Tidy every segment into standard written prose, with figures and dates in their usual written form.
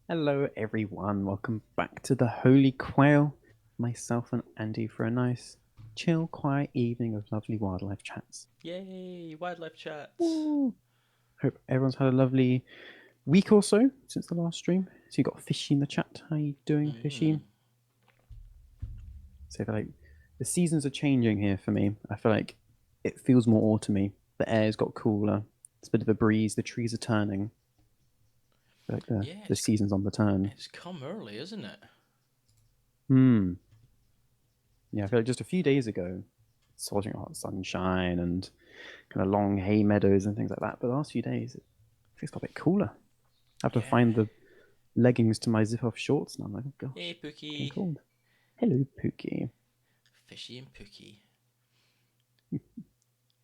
Hello, everyone. Welcome back to the Holy Quail. Myself and Andy for a nice, chill, quiet evening of lovely wildlife chats. Yay, wildlife chats. Woo. Hope everyone's had a lovely week or so since the last stream. So you got Fishy in the chat. How you doing, Mm. Fishy? So I feel like the seasons are changing here for me. I feel like it feels more autumny. The air's got cooler. It's a bit of a breeze. The trees are turning. I feel like the, Yeah, the season's on the turn. it's come early, isn't it? Hmm. Yeah, I feel like just a few days ago, sweltering hot sunshine and kind of long hay meadows and things like that. But the last few days, it's got a bit cooler. I have to Yeah. find the leggings to my zip off shorts now. I'm like, oh Hey, gosh, it's getting Pookie. cold. Hello, Pookie. Fishy and Pookie.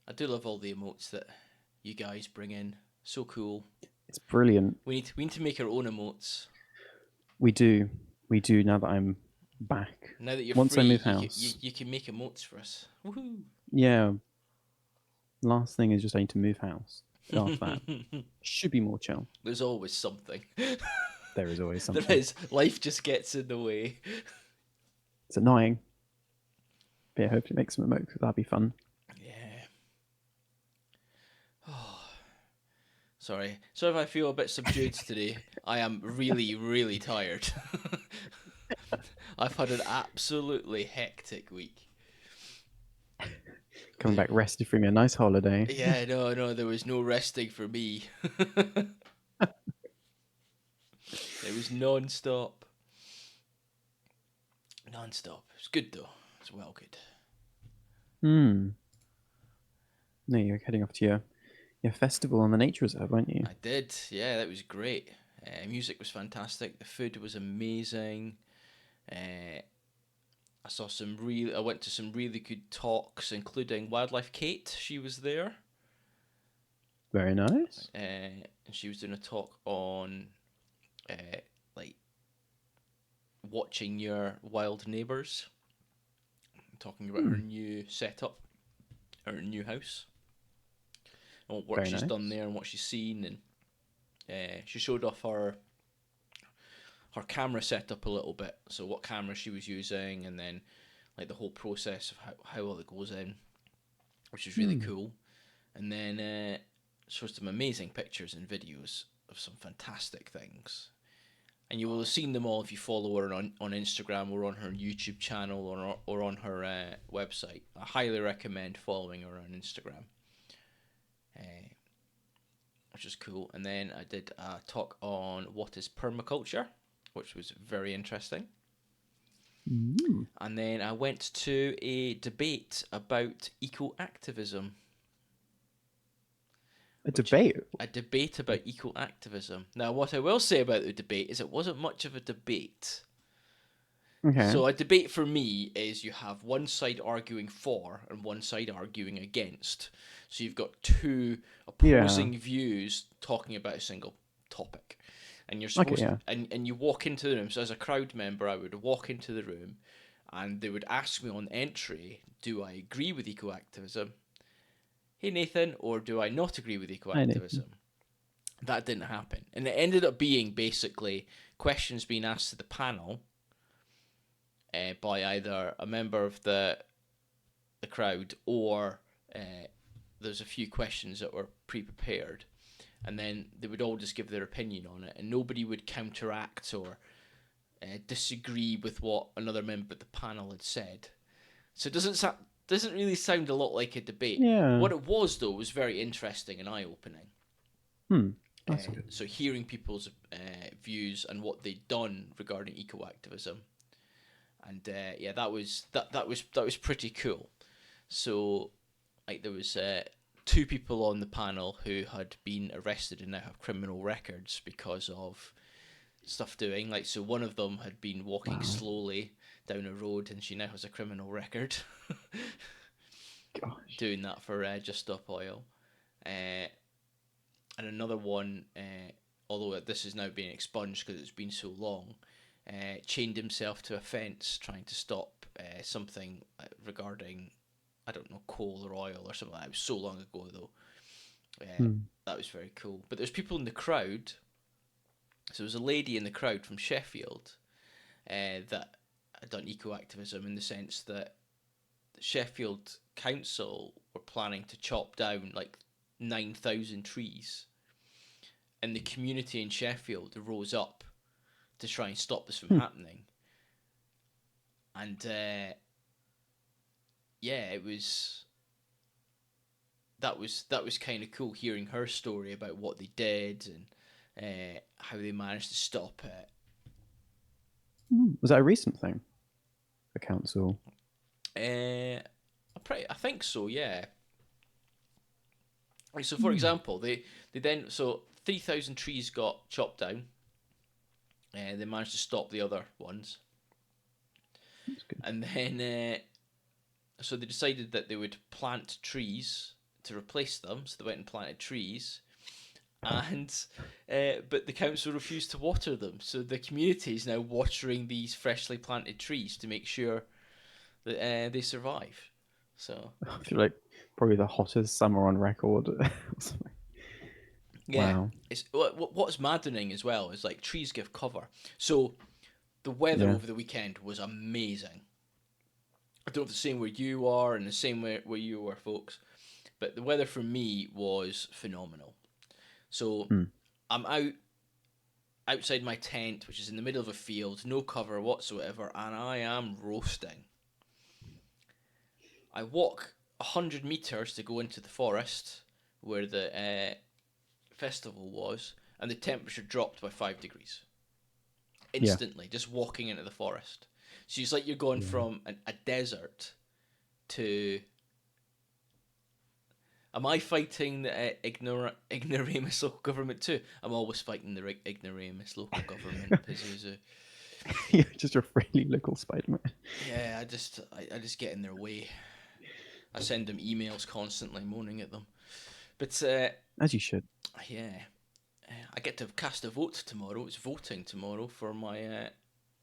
I do love all the emotes that you guys bring in. So cool. It's brilliant. We need to make our own emotes. We do. We do now that I'm back. Now that you're Once free, I move you can, you, house, you can make emotes for us. Woohoo! yeah, last thing is just I need to move house. After that, should be more chill. There's always something. There is always There something. is. Life just gets in the way. It's annoying. But yeah, hopefully make some emotes. That'd be fun. Yeah. Sorry. Sorry if I feel a bit subdued today. I am really, really tired. I've had an absolutely hectic week. Coming back rested from a nice holiday. Yeah, no, no, there was no resting for me. It was non-stop. Non-stop. It's good though. It's well good. Hmm. No, you're heading off to your festival on the nature reserve, weren't you? I did. Yeah, that was great. Music was fantastic. The food was amazing. Uh, I saw some real. I went to some really good talks, including Wildlife Kate. She was there, Very nice. and she was doing a talk on uh, like watching your wild neighbors, talking about her Hmm. new setup, her new house, and what work Very she's done nice. there and what she's seen, and she showed off her camera setup a little bit. So what camera she was using, and then like the whole process of how all it goes in, which is really Hmm. cool. And then shows some amazing pictures and videos of some fantastic things. And you will have seen them all if you follow her on Instagram or on her YouTube channel or on her website. I highly recommend following her on Instagram, uh, which is cool. And then I did a talk on what is permaculture, which was very interesting. Hmm. And then I went to a debate about eco activism, A which debate. a debate about eco activism. Now, what I will say about the debate is it wasn't much of a debate. Okay. So, a debate for me is you have one side arguing for and one side arguing against. So, you've got two Yeah. opposing views talking about a single topic. And you're Okay. supposed Yeah. and you walk into the room. So, as a crowd member, I would walk into the room and they would ask me on entry, do I agree with eco activism? Hey Nathan, or do I not agree with eco I Nathan. activism? That didn't happen. And it ended up being basically questions being asked to the panel by either a member of the crowd or there's a few questions that were pre-prepared, and then they would all just give their opinion on it, and nobody would counteract or disagree with what another member of the panel had said. So it doesn't really sound a lot like a debate. Yeah. What it was though was very interesting and eye-opening. Hmm. That's good. So hearing people's views and what they'd done regarding eco activism, and yeah, that was pretty cool. So like there was two people on the panel who had been arrested and now have criminal records because of stuff doing. Like so, one of them had been walking Wow. slowly down a road and she now has a criminal record Gosh. doing that for Just Stop Oil. Uh, and another one, although this is now being expunged because it's been so long, chained himself to a fence trying to stop something regarding, I don't know, coal or oil or something like that. It was so long ago though. Uh, Hmm. that was very cool. But there's people in the crowd So there was a lady in the crowd from Sheffield that had done eco activism in the sense that the Sheffield Council were planning to chop down like 9,000 trees, and the community in Sheffield rose up to try and stop this from happening. And yeah, it was that was kind of cool hearing her story about what they did and how they managed to stop it. Was that a recent thing? The council. I think so. Yeah. Right, so, for example, they then 3,000 trees got chopped down, and they managed to stop the other ones. That's good. And then so they decided that they would plant trees to replace them. So they went and planted trees, and but the council refused to water them. So the community is now watering these freshly planted trees to make sure that they survive. So I feel like probably the hottest summer on record. yeah, Wow. it's what's maddening as well is like trees give cover. So the weather Yeah. over the weekend was amazing. I don't know if the same where you are and the same where you were, folks, but the weather for me was phenomenal. So I'm outside my tent, which is in the middle of a field, no cover whatsoever, and I am roasting. I walk 100 meters to go into the forest where the festival was, and the temperature dropped by 5 degrees instantly, just walking into the forest. So it's like you're going from a desert to. Am I fighting the ignoramus local government too? I'm always fighting the ignoramus local government. Pazuzu. You're just a friendly local Spider-Man. Yeah, I just get in their way. I send them emails constantly moaning at them. But As you should. yeah, I get to cast a vote tomorrow. It's voting tomorrow for my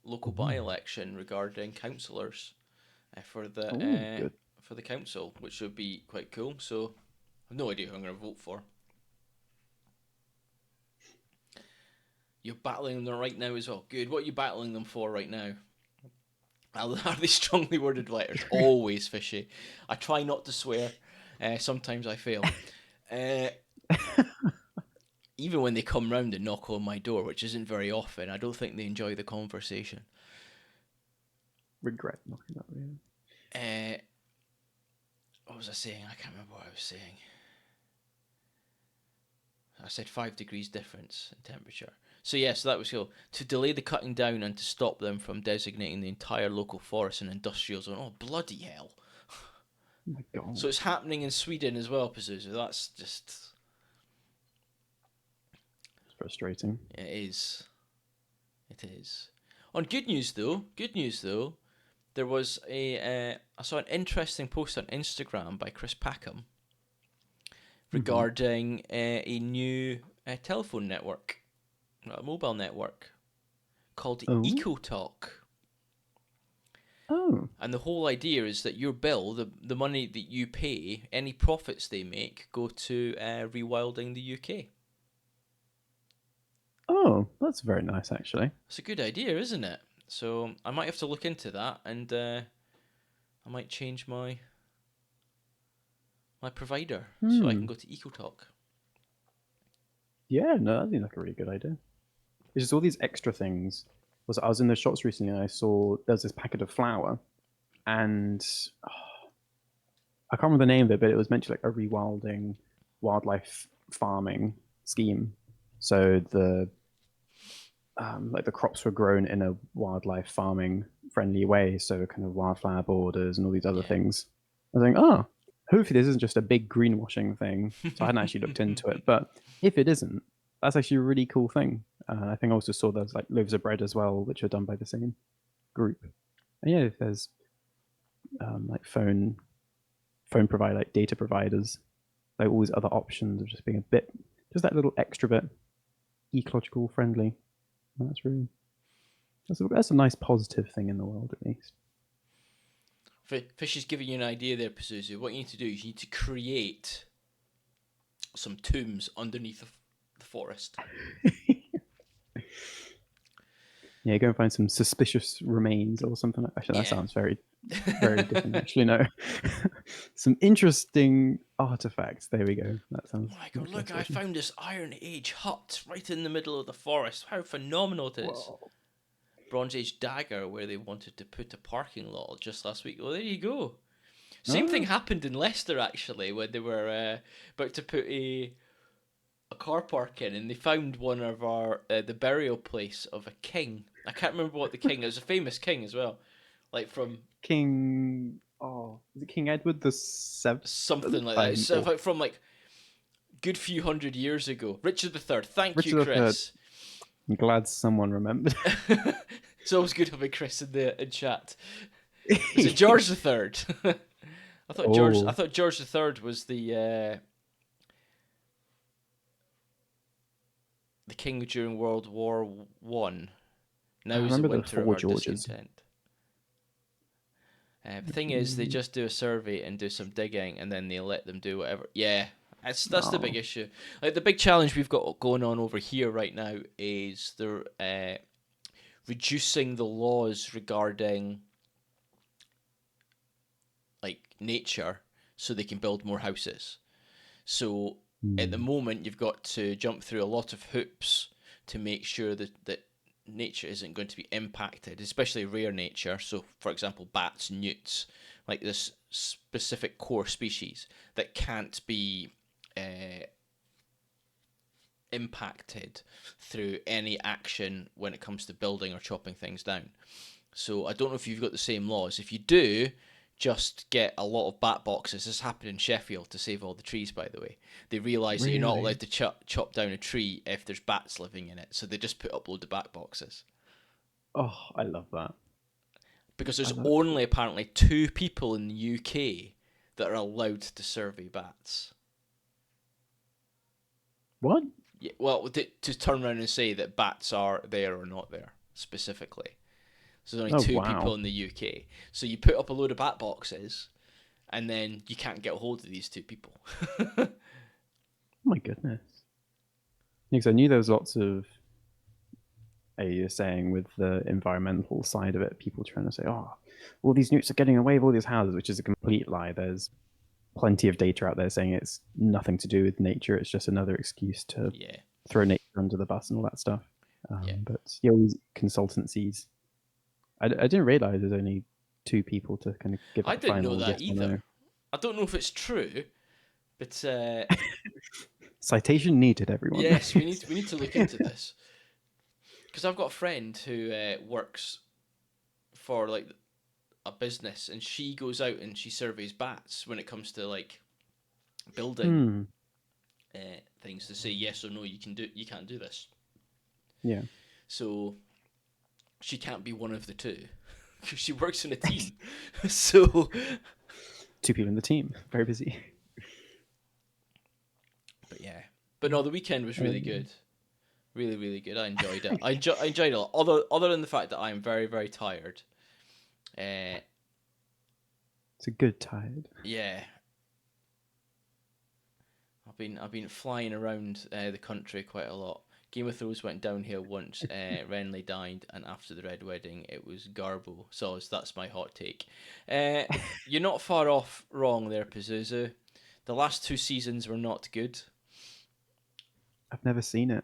local by-election regarding councillors for Good. the council, which would be quite cool. So I've no idea who I'm going to vote for. You're battling them right now as well. Good. What are you battling them for right now? Are they strongly worded letters? Always fishy. I try not to swear. Sometimes I fail. Even when they come round and knock on my door, which isn't very often, I don't think they enjoy the conversation. Regret knocking that way. What was I saying? I can't remember what I was saying. I said 5 degrees difference in temperature. So yes, that was cool. To delay the cutting down and to stop them from designating the entire local forest an industrial zone. Oh, bloody hell. Oh my god. So it's happening in Sweden as well, Pazuzu. That's just... It's frustrating. It is. It is. On good news though, there was I saw an interesting post on Instagram by Chris Packham regarding a new telephone network, a mobile network called EcoTalk. Oh. And the whole idea is that your bill, the money that you pay, any profits they make, go to rewilding the UK. Oh, that's very nice, actually. It's a good idea, isn't it? So I might have to look into that, and I might change my provider so I can go to EcoTalk. Yeah, no, that seems like a really good idea. It's just all these extra things. I was in the shops recently and I saw there's this packet of flour, and I can't remember the name of it, but it was meant to like a rewilding wildlife farming scheme. So the like the crops were grown in a wildlife farming friendly way, so kind of wildflower borders and all these other things. I was like, oh, hopefully this isn't just a big greenwashing thing. So I hadn't actually looked into it, but if it isn't, that's actually a really cool thing. I think I also saw there's like loaves of bread as well, which are done by the same group. And yeah, if there's like phone provider, like data providers, like all these other options of just being a bit, just that little extra bit ecological friendly. That's a nice positive thing in the world, at least. Fish is giving you an idea there, Pazuzu. What you need to do is you need to create some tombs underneath the forest. Yeah, go and find some suspicious remains or something like that. Actually, that Yeah. sounds very, very different. Actually, no. Some interesting artifacts. There we go. That Oh sounds my god, much look, less I fishy. found this Iron Age hut right in the middle of the forest. How phenomenal it is. Whoa. Bronze Age dagger where they wanted to put a parking lot just last week. Well, there you go. Same thing Ah, happened in Leicester actually when they were about to put a car park in, and they found one of our the burial place of a king. I can't remember what the king. It was a famous king as well, like from King. Oh, is it King Edward the Seventh? something like that. I'm It's off. from like good few hundred years ago. Richard III. Thank you, Richard III. Chris. I'm glad someone remembered. It's always good having Chris in chat. Was it George the Third? I Oh, thought George the Third was the king during World War One. I Now he's the remember the winter of four our Georges. discontent. The thing is, they just do a survey and do some digging, and then they let them do whatever. Yeah, that's the big Oh, issue. Like the big challenge we've got going on over here right now is they're reducing the laws regarding like nature so they can build more houses. So at the hmm. moment, you've got to jump through a lot of hoops to make sure that nature isn't going to be impacted, especially rare nature. So, for example, bats, newts, like this specific core species that can't be impacted through any action when it comes to building or chopping things down. So I don't know if you've got the same laws. If you do, just get a lot of bat boxes. This happened in Sheffield to save all the trees, by the way. They realise that you're not Really? allowed to chop down a tree if there's bats living in it, so they just put up loads of bat boxes. Oh, I love that. Because I there's love it. only apparently 2 people in the UK that are allowed to survey bats. What? Yeah, well, to turn around and say that bats are there or not there specifically. So there's only Oh, two people wow. in the UK. So you put up a load of bat boxes, and then you can't get a hold of these 2 people. Oh my goodness. Because I knew there was lots of, you're saying with the environmental side of it, people trying to say, oh, all these newts are getting away with all these houses, which is a complete lie. There's plenty of data out there saying it's nothing to do with nature. It's just another excuse to Yeah, throw nature under the bus and all that stuff. yeah. But yeah, all these consultancies. I didn't realize there's only two people to kind of give I like a didn't know final that yes or no. either. I don't know if it's true, but Citation needed, everyone. yes, we need to look into this because I've got a friend who works for like a business, and she goes out and she surveys bats when it comes to like building Hmm. things to say yes or no. You can't do this. Yeah. So she can't be one of the two because she works in a team. So, Two people in the team. Very busy. but yeah, but no, the weekend was really Um, good. Really, really good. I enjoyed it. I enjoyed it a lot. Other than the fact that I'm very, very tired. Uh, it's a good tide. yeah, I've been flying around the country quite a lot. Game of Thrones went downhill once. Renly died, and after the Red Wedding, it was Garbo. So that's my hot take. Uh, you're not far off wrong there, Pazuzu. The last 2 seasons were not good. I've never seen it.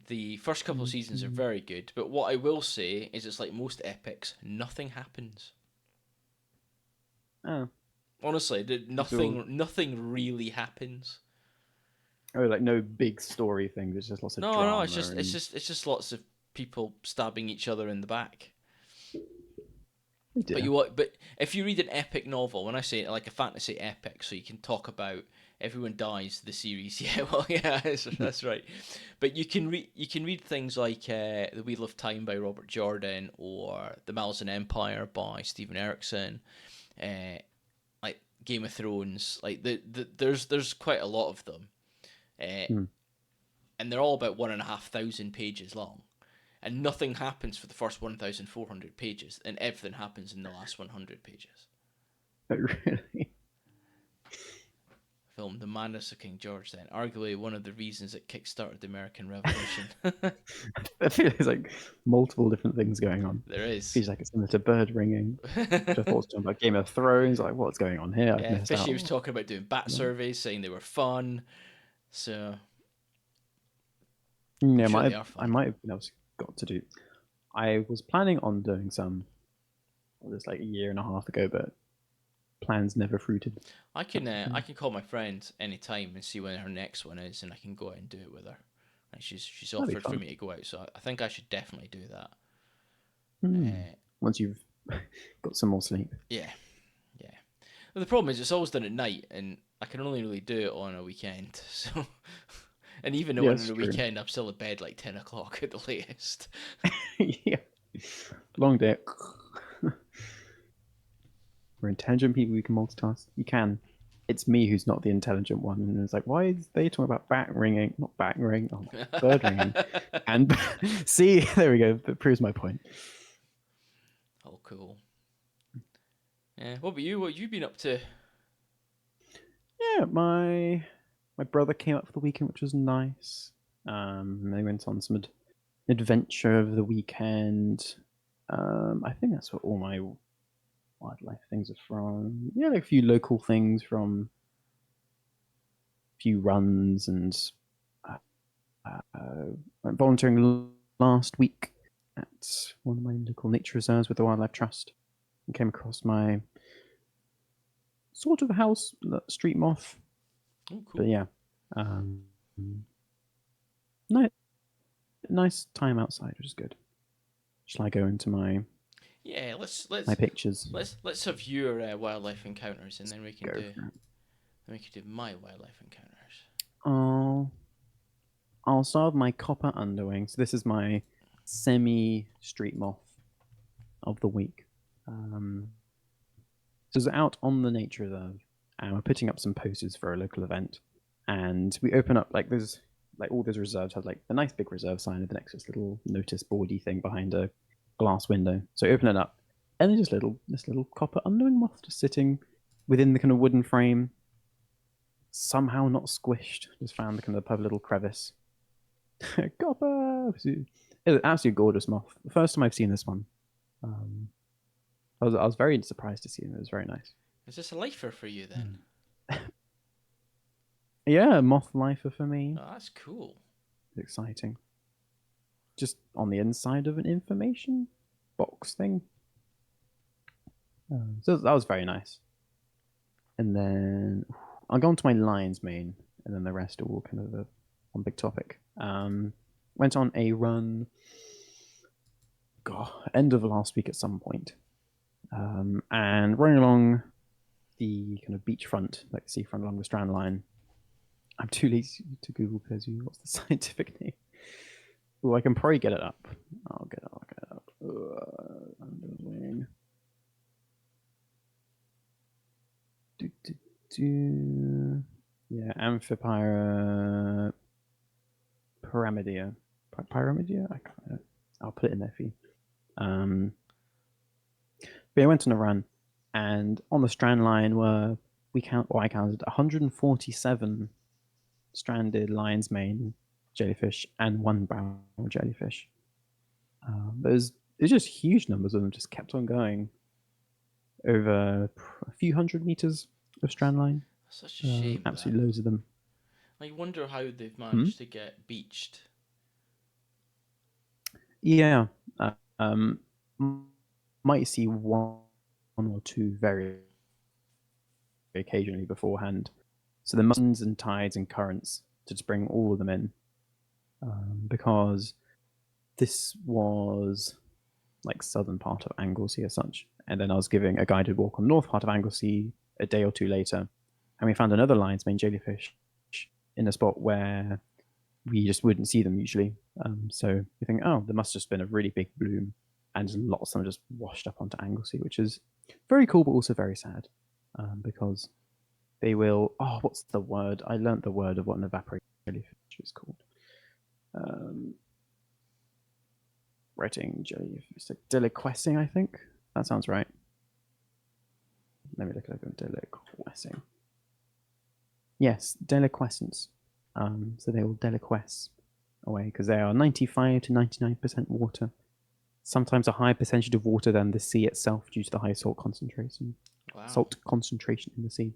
The first couple of seasons are very good, but what I will say is it's like most epics, nothing happens. Oh, Honestly, it's all. nothing really happens. Oh, like no big story thing. There's just lots of No, no, drama and. it's just lots of people stabbing each other in the back. Oh But dear. but if you read an epic novel, when I say like a fantasy epic, so you can talk about everyone dies the series. Yeah, well, yeah, that's right. But you can read things like The Wheel of Time by Robert Jordan or The Malazan Empire by Stephen Erickson, uh, like Game of Thrones. Like there's quite a lot of them, uh, Hmm. and they're all about 1,500 pages long. And nothing happens for the first 1,400 pages, and everything happens in the last 100 pages. Oh, really? film The Madness of King George, then arguably one of the reasons it kickstarted the American Revolution. I feel there's like multiple different things going on. There is. Feels like it's similar to bird ringing, which I thought was talking about Game of Thrones. Like, what's going on here? I've Yeah, missed Fishy out. was talking about doing bat surveys, saying they were fun. So I'm Yeah, sure they are I fun. might have been able to got to do. I was planning on doing some. Well, this like a year and a half ago, but plans never fruited. I can call my friend anytime and see when her next one is, and I can go out and do it with her. And she's That'd be offered for fun. me to go out, so I think I should definitely do that. Hmm. Once you've got some more sleep. Yeah, yeah. Well, the problem is it's always done at night, and I can only really do it on a weekend. So, and even Yeah, on it's a true. weekend, I'm still in bed like 10 o'clock at the latest. Yeah. Long day. We're intelligent people. We can multitask. You can. It's me who's not the intelligent one, and it's like, why is they talking about bat ringing? Not bat ringing. Oh, bird ringing. And see, there we go. That proves my point. Oh, cool. Yeah. What about you? What have you been up to? Yeah, my brother came up for the weekend, which was nice. They went on some adventure over the weekend. I think that's what all my wildlife things are from. Yeah, like a few local things from a few runs and went volunteering last week at one of my local nature reserves with the Wildlife Trust and came across my sort of house street moth. Oh, cool. But yeah, no, nice time outside, which is good. Shall I go into my Yeah. my pictures? Let's have your wildlife encounters, and then we can Go do for it. my wildlife encounters. I'll start with my copper underwing. So this is my semi street moth of the week. So it's out on the nature reserve, and we're putting up some posters for a local event. And we open up like there's like all those reserves have like the nice big reserve sign, and the next this little notice boardy thing behind a glass window. So open it up, and then just this little copper underwing moth just sitting within the kind of wooden frame, somehow not squished. Just found the kind of perfect little crevice. Copper. It's an absolutely gorgeous moth. The first time I've seen this one. I was very surprised to see him. It was very nice. Is this a lifer for you then? Yeah, moth lifer for me. Oh, that's cool. It's exciting. Just on the inside of an information box thing. So that was very nice. And then I'll go on to my lion's mane, and then the rest are all kind of one big topic. Went on a run. God, end of last week at some point. And running along the kind of beachfront, like the seafront along the Strand Line. I'm too lazy to Google Pezu. What's the scientific name? Oh, I can probably get it up. I'll get it up. Underwing. Yeah, Amphipyra pyramidia. Pyramidia? I can't. I'll put it in there for you. But I went on a run, and on the Strand Line I counted 147 stranded lion's mane jellyfish and one brown jellyfish. There's just huge numbers of them, just kept on going over a few hundred meters of strand line. That's such a shame. Absolutely loads of them. I wonder how they've managed to get beached. Yeah, might see one or two very occasionally beforehand. So the mountains and tides and currents to just bring all of them in, because this was like southern part of Anglesey as such. And then I was giving a guided walk on the north part of Anglesey a day or two later, and we found another lion's mane jellyfish in a spot where we just wouldn't see them usually. So you think, oh, there must have just been a really big bloom, and just lots of them just washed up onto Anglesey, which is very cool, but also very sad, because they will. Oh, what's the word? I learnt the word of what an evaporated jellyfish is called. Writing jellyfish, like deliquescing, I think that sounds right. Let me look it up. Deliquescing. Yes, deliquescence. So they will deliquesce away because they are 95 to 99% water. Sometimes a higher percentage of water than the sea itself due to the high salt concentration. Wow. Salt concentration in the sea.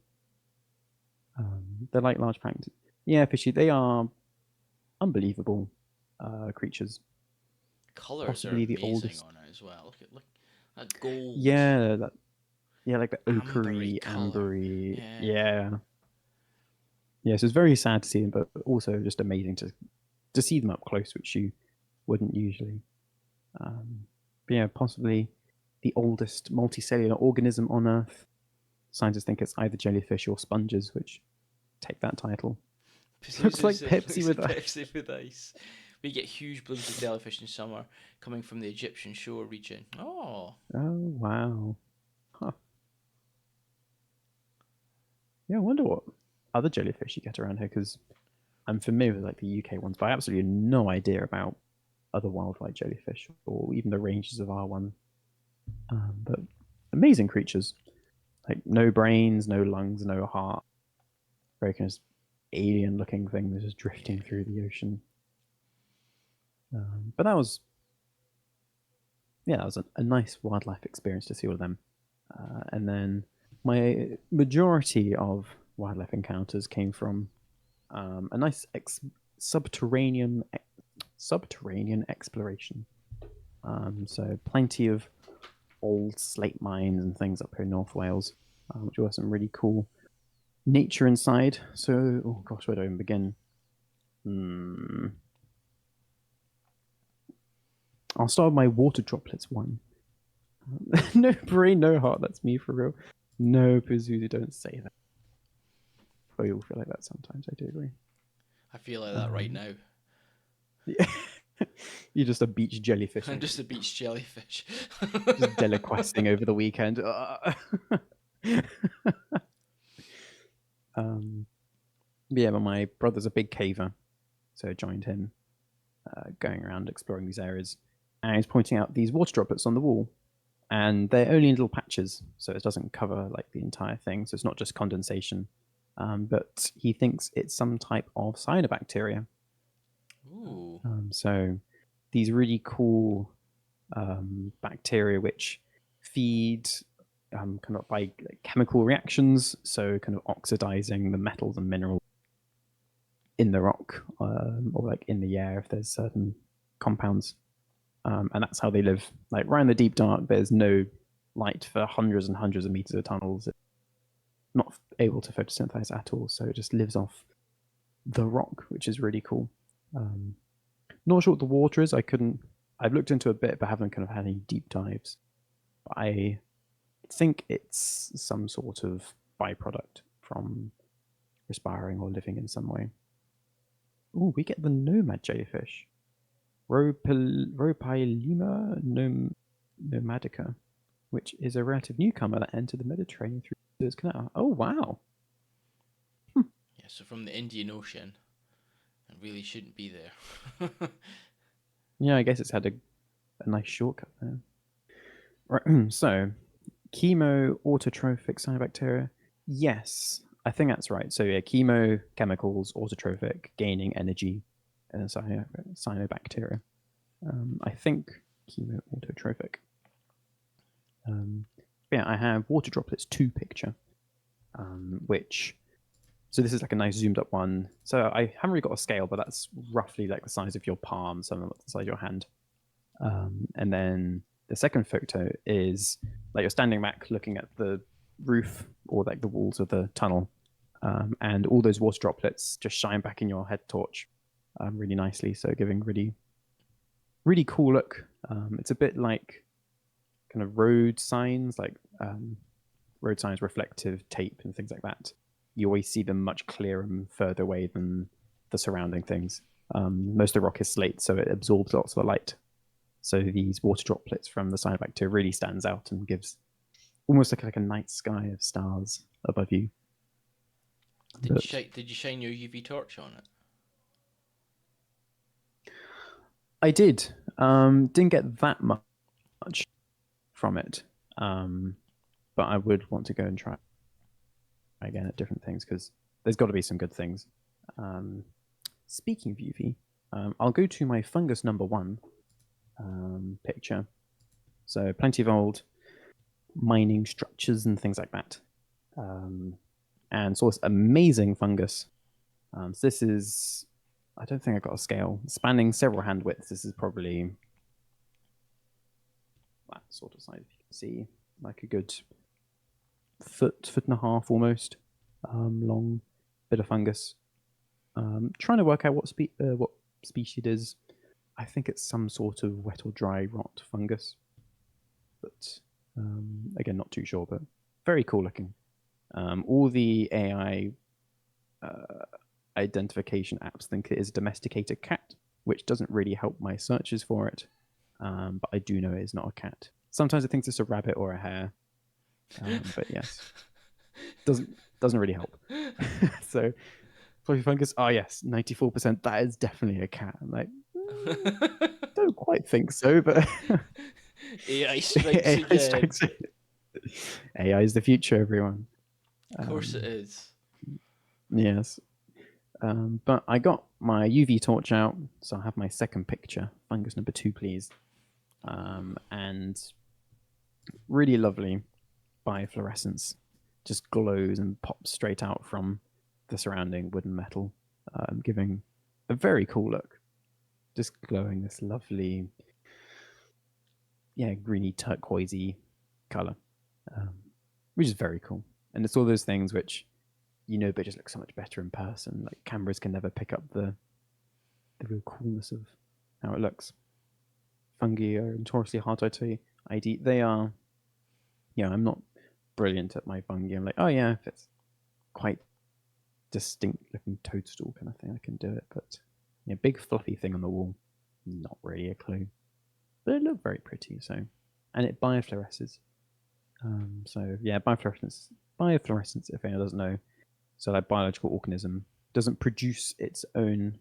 They're like large plankton. Yeah, fishy. They are unbelievable creatures. Colors are Possibly the amazing oldest. on it as well. Look, that gold, Yeah, yeah, like the ambery ochre, color. ambery. Yeah. Yeah, yeah. So it's very sad to see them, but also just amazing to see them up close, which you wouldn't usually. But yeah, possibly the oldest multicellular organism on Earth. Scientists think it's either jellyfish or sponges, which take that title. Looks like Pepsi Looks with like ice. Pepsi with ice. We get huge blooms of jellyfish in summer coming from the Egyptian shore region. Oh, Oh wow. Huh. Yeah, I wonder what other jellyfish you get around here because I'm familiar with like the UK ones, but I absolutely have no idea about other wildlife jellyfish or even the ranges of R1. But amazing creatures, like no brains, no lungs, no heart, very kind of alien-looking thing that's just drifting yeah. through the ocean. But that was, yeah, that was a nice wildlife experience to see all of them. And then my majority of wildlife encounters came from a nice subterranean subterranean exploration. So plenty of old slate mines and things up here in North Wales, which were some really cool nature inside. So, oh gosh, where do I even begin? I'll start with my water droplets one. No brain, no heart. That's me for real. No, Pazuzu, don't say that. But you'll feel like that sometimes. I do agree. I feel like that right now. Yeah. You're just a beach jellyfish, I'm like, just a beach jellyfish. just deliquescing over the weekend. Yeah, but my brother's a big caver, so I joined him going around exploring these areas. And he's pointing out these water droplets on the wall, and they're only in little patches, so it doesn't cover like the entire thing. So it's not just condensation, but he thinks it's some type of cyanobacteria. Ooh. So these really cool bacteria which feed kind of by chemical reactions, so kind of oxidizing the metals and minerals in the rock or like in the air if there's certain compounds. And that's how they live. Like right in the deep dark, there's no light for hundreds and hundreds of meters of tunnels. It's not able to photosynthesize at all, so it just lives off the rock, which is really cool. Not sure what the water is. I couldn't. I've looked into a bit, but haven't kind of had any deep dives. But I think it's some sort of byproduct from respiring or living in some way. Oh, we get the nomad jellyfish, Rhopilema nomadica, which is a relative newcomer that entered the Mediterranean through the Suez Canal. Oh wow! Yeah, so from the Indian Ocean, it really shouldn't be there. Yeah, I guess it's had a nice shortcut there. Right, so chemo autotrophic cyanobacteria. Yes, I think that's right. So yeah, chemo chemicals, autotrophic, gaining energy, and cyanobacteria. I think chemo autotrophic. Yeah, I have water droplets 2 picture, which so this is like a nice zoomed up one. So I haven't really got a scale, but that's roughly like the size of your palm, something like the size of your hand. And then the second photo is like you're standing back looking at the roof or like the walls of the tunnel, and all those water droplets just shine back in your head torch really nicely. So giving really, really cool look. It's a bit like kind of road signs, like road signs, reflective tape, and things like that. You always see them much clearer and further away than the surrounding things. Most of the rock is slate, so it absorbs lots of light. So these water droplets from the cyanobacteria really stands out and gives almost like a night sky of stars above you. But Did you shine your UV torch on it? I did. Didn't get that much from it. But I would want to go and try again at different things because there's got to be some good things. Speaking of UV, I'll go to my fungus number 1 picture. So plenty of old mining structures and things like that. And saw this amazing fungus. So this is, I don't think I got a scale, spanning several hand widths. This is probably that sort of size. If you can see, like a good foot and a half almost long bit of fungus. Trying to work out what species it is. I think it's some sort of wet or dry rot fungus, but again, not too sure. But very cool looking. All the AI identification apps think it is a domesticated cat, which doesn't really help my searches for it. But I do know it is not a cat. Sometimes it thinks it's a rabbit or a hare. But yes, doesn't really help. So fluffy fungus, oh yes, 94%. That is definitely a cat. I'm like, don't quite think so, but AI strikes AI again. strikes. AI is the future, everyone. Of course it is. Yes. But I got my UV torch out, so I have my second picture. Fungus number 2, please. And really lovely biofluorescence. Just glows and pops straight out from the surrounding wood and metal, giving a very cool look. Just glowing this lovely, greeny turquoisey color, which is very cool. And it's all those things which, but just look so much better in person. Like cameras can never pick up the real coolness of how it looks. Fungi are notoriously hard to ID. They are, I'm not brilliant at my fungi. I'm like, oh yeah, if it's quite distinct looking toadstool kind of thing, I can do it. But big fluffy thing on the wall, not really a clue. But it looked very pretty. So, and it biofluoresces. So yeah, biofluorescence. If anyone doesn't know, so that biological organism doesn't produce its own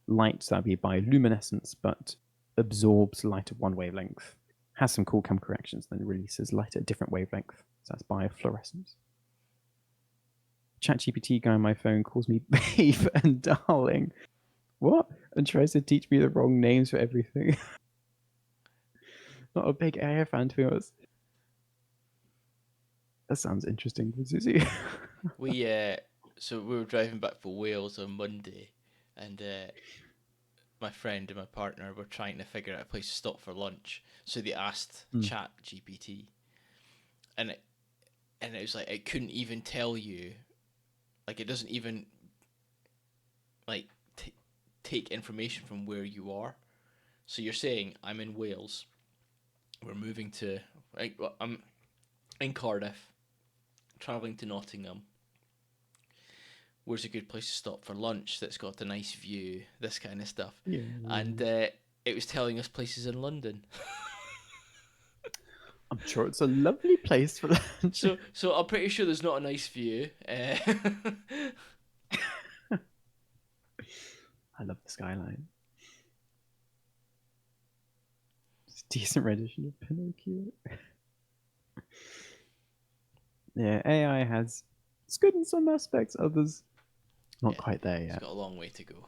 light, so that'd be bioluminescence, but absorbs light of one wavelength, has some cool chemical reactions, then releases light at a different wavelength. So that's biofluorescence. ChatGPT guy on my phone calls me babe and darling. What? And tries to teach me the wrong names for everything. Not a big AI fan, to be honest. That sounds interesting, Susie. So we were driving back from Wales on Monday, and my friend and my partner were trying to figure out a place to stop for lunch. So they asked Chat GPT, and it was like it couldn't even tell you, like it doesn't even like take information from where you are. So you're saying I'm in Wales, we're moving to I'm in Cardiff, traveling to Nottingham. Where's a good place to stop for lunch that's got a nice view, this kind of stuff. Yeah. And it was telling us places in London. I'm sure it's a lovely place for lunch. So I'm pretty sure there's not a nice view. I love the skyline. It's a decent rendition of Pinocchio. Yeah, AI it's good in some aspects, others not quite there yet. It's got a long way to go.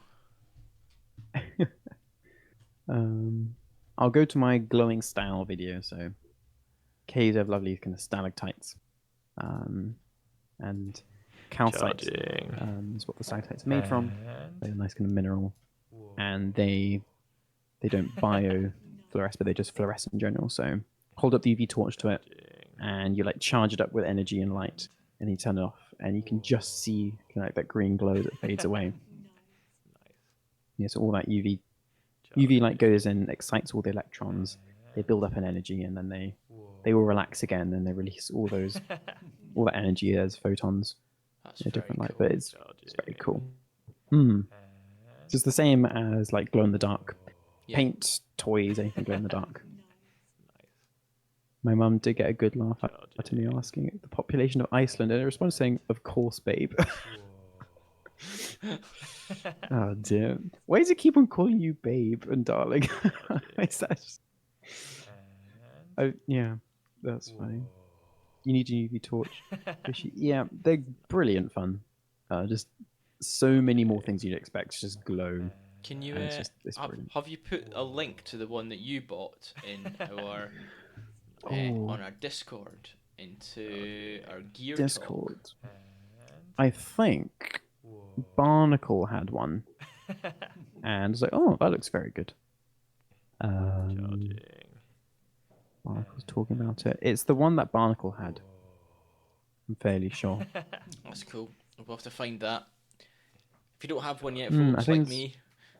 I'll go to my glowing style video. So caves have lovely kind of stalactites, and calcite is what the stalactites are made from. They're a nice kind of mineral, and they don't biofluoresce, but they just fluoresce in general. So hold up the UV torch to it, and you charge it up with energy and light, and you turn it off, and you can just see that green glow that fades away. Yeah, so all that UV light goes in, excites all the electrons. They build up an energy, and then they will relax again, and they release all that energy as photons. That's different light, cool. but it's very cool. It's just the same as glow in the dark paint, toys, anything glow in the dark. My mum did get a good laugh out of me asking the population of Iceland, and I responded saying, "Of course, babe." Oh dear! Why does it keep on calling you babe and darling? Yeah, that's funny. You need a UV torch. Yeah, they're brilliant fun. Just so many more things you'd expect to just glow, Can you and it's brilliant. have you put a link to the one that you bought in our Oh, on our Discord into our Gear Talk? Discord. I think Barnacle had one, and I was like, oh, that looks very good. Um, Barnacle's talking about it. It's the one that Barnacle had. I'm fairly sure. That's cool. We'll have to find that. If you don't have one yet, I folks, like think me,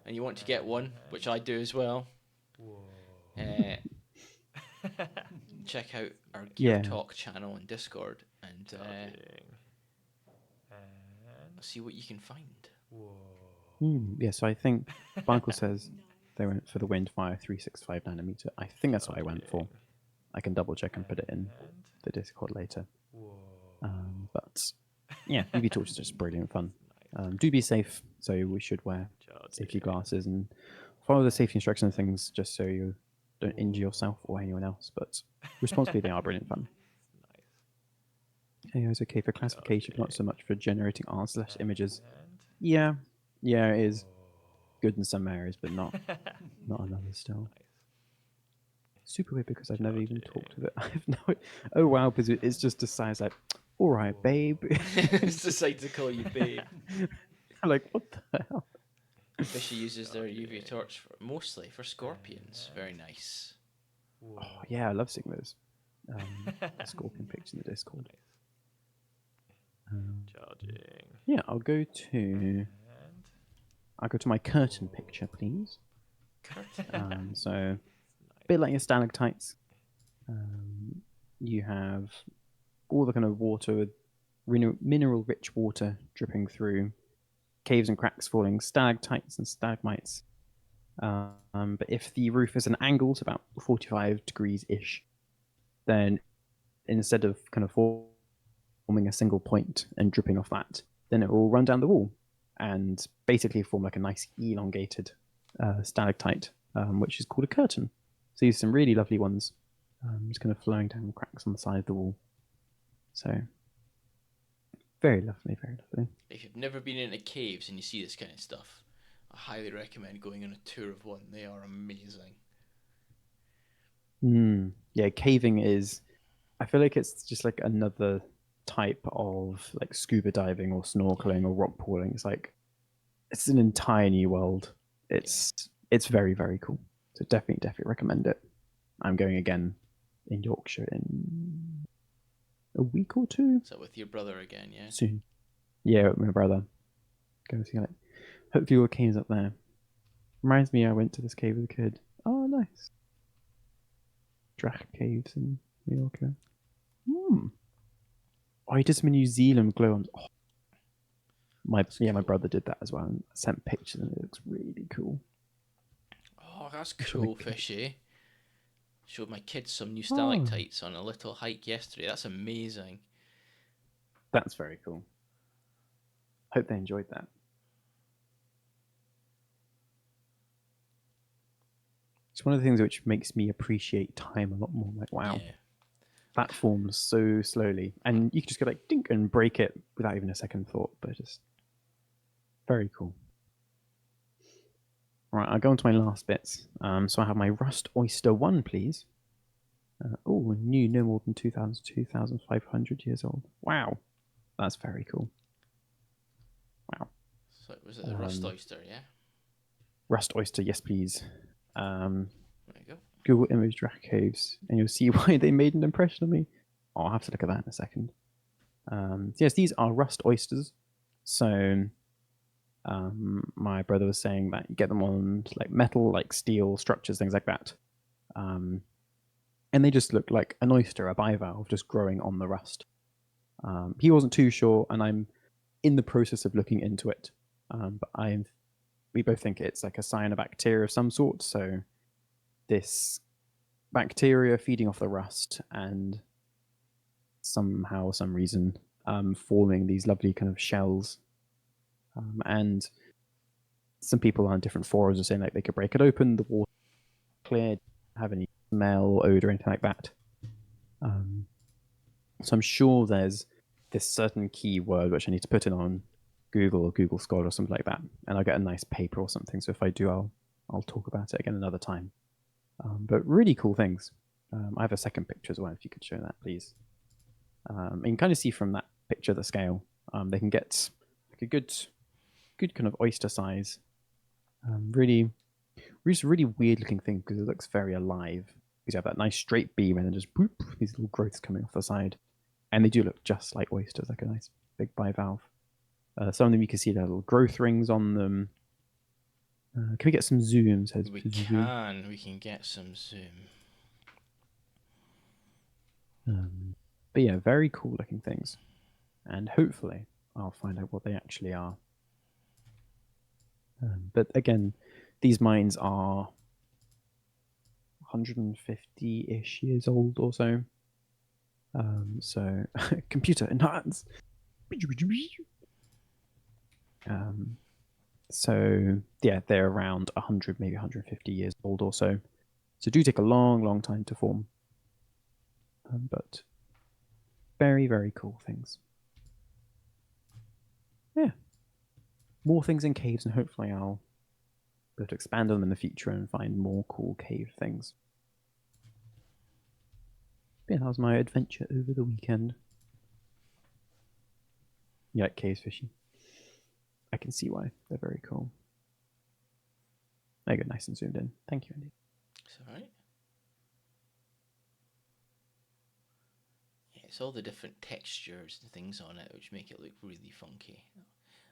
and you want to get one, which I do as well, uh, check out our Gear yeah. Talk channel in Discord and see what you can find. Yeah, so I think Barnacle says they went for the Windfire 365 nanometer. I think that's what I went for. I can double check and put it in the Discord later. But yeah, UV torch is just brilliant fun. Do be safe, so we should wear safety glasses and follow the safety instructions and things just so you don't injure yourself or anyone else. But responsibly, they are brilliant fun. AI is okay for classification, but not so much for generating art/images. Yeah, it is good in some areas, but not in others still. Super weird because I've never even talked with it. I have no. Oh wow, because it's just decides like, all right, babe. It's decided to call you babe. I'm like, what the hell? Fishy uses their UV torch mostly for scorpions. Very nice. Oh yeah, I love seeing those scorpion pictures in the Discord. Yeah, I'll go to my curtain picture, please. Curtain. So, a bit like your stalactites, you have all the kind of water, mineral-rich water dripping through caves and cracks, falling stalactites and stalagmites. But if the roof is an angle to about 45 degrees ish, then instead of kind of forming a single point and dripping off that, then it will run down the wall and basically form like a nice elongated stalactite, which is called a curtain. So you see some really lovely ones, just kind of flowing down cracks on the side of the wall. So very lovely, very lovely. If you've never been into caves and you see this kind of stuff, I highly recommend going on a tour of one. They are amazing. Yeah, caving is. I feel like it's just like another type of like scuba diving or snorkeling or rock pooling. It's like it's an entire new world. It's very, very cool. So definitely recommend it. I'm going again in Yorkshire in a week or two. So with your brother again, yeah? Soon. Yeah, with my brother. Go see like hopefully all caves up there. Reminds me I went to this cave as a kid. Oh nice. Drach caves in Mallorca. Oh, he did some in New Zealand glow. Oh. My brother did that as well and sent pictures and it looks really cool. Oh, that's cool, Fishy. Showed my kids some new stalactites on a little hike yesterday. That's amazing. That's very cool. Hope they enjoyed that. It's one of the things which makes me appreciate time a lot more. Like, wow, that forms so slowly. And you can just go like dink and break it without even a second thought, but just very cool. All right, I'll go on to my last bits. So I have my Rust Oyster 1, please. New, no more than 2,500 years old. Wow, that's very cool. Wow. So was it the Rust Oyster, yeah? Rust Oyster, yes, please. There you go. Google image Drach caves, and you'll see why they made an impression on me. Oh, I'll have to look at that in a second. Yes, these are Rust Oysters. So my brother was saying that you get them on like metal, like steel structures, things like that. And they just look like an oyster, a bivalve, just growing on the rust. He wasn't too sure, and I'm in the process of looking into it. But we both think it's like a cyanobacteria of some sort. So this bacteria feeding off the rust and somehow, some reason, forming these lovely kind of shells. And some people on different forums are saying like they could break it open, the water clear, have any smell, odor, anything like that. So I'm sure there's this certain keyword which I need to put in on Google or Google Scholar or something like that, and I'll get a nice paper or something. So if I do, I'll talk about it again another time. But really cool things. I have a second picture as well. If you could show that, please. You can kind of see from that picture the scale. They can get like a good kind of oyster size. Really, just really weird looking thing because it looks very alive. Because you have that nice straight beam and then just boop, these little growths coming off the side, and they do look just like oysters, like a nice big bivalve. Some of them you can see their little growth rings on them. Can we get some zoom? Says We zoom. can. We can get some zoom. But yeah, very cool looking things, and hopefully I'll find out what they actually are. But again, these mines are 150-ish years old or so. So computer enhance. So yeah, they're around 100, maybe 150 years old or so. So do take a long, long time to form. But very, very cool things. Yeah. More things in caves, and hopefully I'll be able to expand on them in the future and find more cool cave things. But yeah, that was my adventure over the weekend. You like caves fishing? I can see why. They're very cool. There you go, nice and zoomed in. Thank you, Andy. It's alright. Yeah, it's all the different textures and things on it which make it look really funky.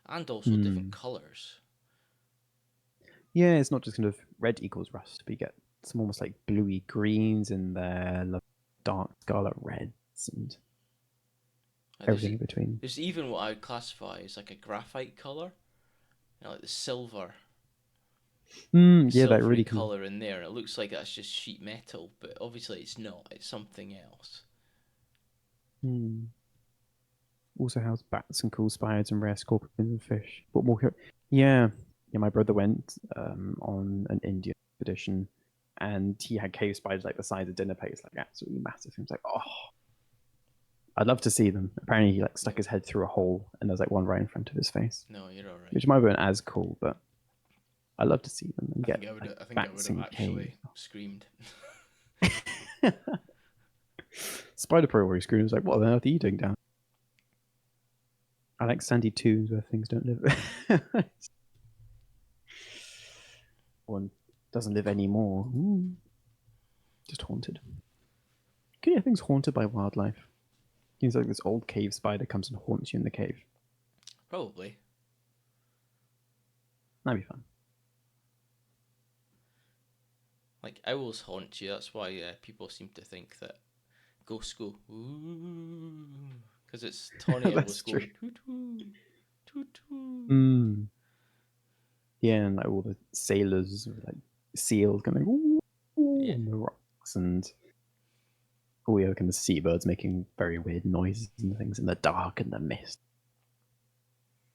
And also different colours. Yeah, it's not just kind of red equals rust, but you get some almost like bluey greens in there, dark scarlet reds, and everything in between. There's even what I would classify as like a graphite colour. You know, like the silver. Yeah, that Silvery really cool. colour in there. It looks like that's just sheet metal, but obviously it's not. It's something else. Also has bats and cool spiders and rare scorpions and fish. But more, yeah. My brother went on an Indian expedition, and he had cave spiders like the size of dinner plates, like absolutely massive. He was like, "Oh, I'd love to see them." Apparently, he like stuck his head through a hole, and there's like one right in front of his face. No, you're alright. Which might have been as cool, but I love to see them and I get think I would. like, I think I would bats have in actually caves. screamed. Spider Pro where he screamed was like, "What the hell are you doing down?" I like sandy tombs where things don't live. One doesn't live anymore. Ooh. Just haunted. Okay, yeah, things haunted by wildlife. Seems like this old cave spider comes and haunts you in the cave. Probably. That'd be fun. Like owls haunt you. That's why people seem to think that ghosts go ooh, because it's tawny owls going toot toot toot toot. Yeah, and like all the sailors, like seals, going ooh, Yeah. on the rocks, and all the kind of seabirds making very weird noises and things in the dark and the mist.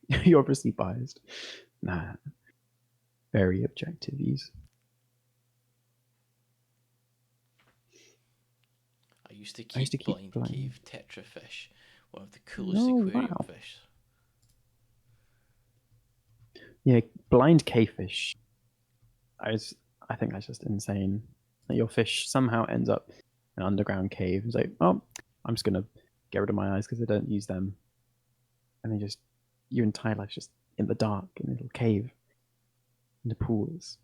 You're obviously biased. Nah, very objective views. I used to keep blind cave tetrafish, one of the coolest aquarium fish. Yeah, blind cavefish. I think that's just insane. That your fish somehow ends up in an underground cave. It's like, oh, I'm just gonna get rid of my eyes because I don't use them, and then just your entire life's just in the dark in a little cave in the pools.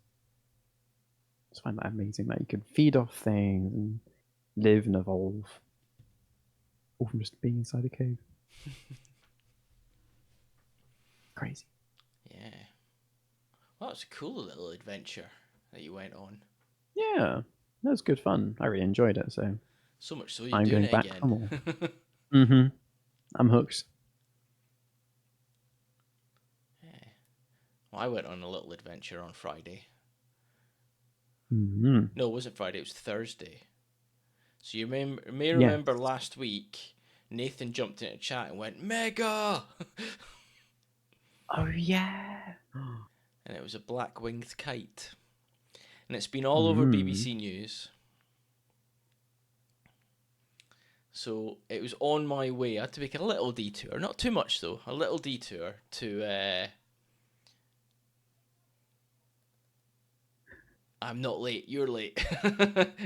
I just find that amazing that you can feed off things and live and evolve, all from just being inside a cave. Crazy. Yeah. Well, that's a cool little adventure that you went on. Yeah, that was good fun. I really enjoyed it. So much so you're I'm doing going it back again. for more. I'm hooked. Yeah. Well, I went on a little adventure on Friday. No, it wasn't Friday. It was Thursday. So you may remember last week, Nathan jumped into chat and went, "Mega!" Oh, yeah. And it was a black-winged kite. And it's been all over BBC News. So it was on my way. I had to make a little detour, not too much though, a little detour to. I'm not late. You're late.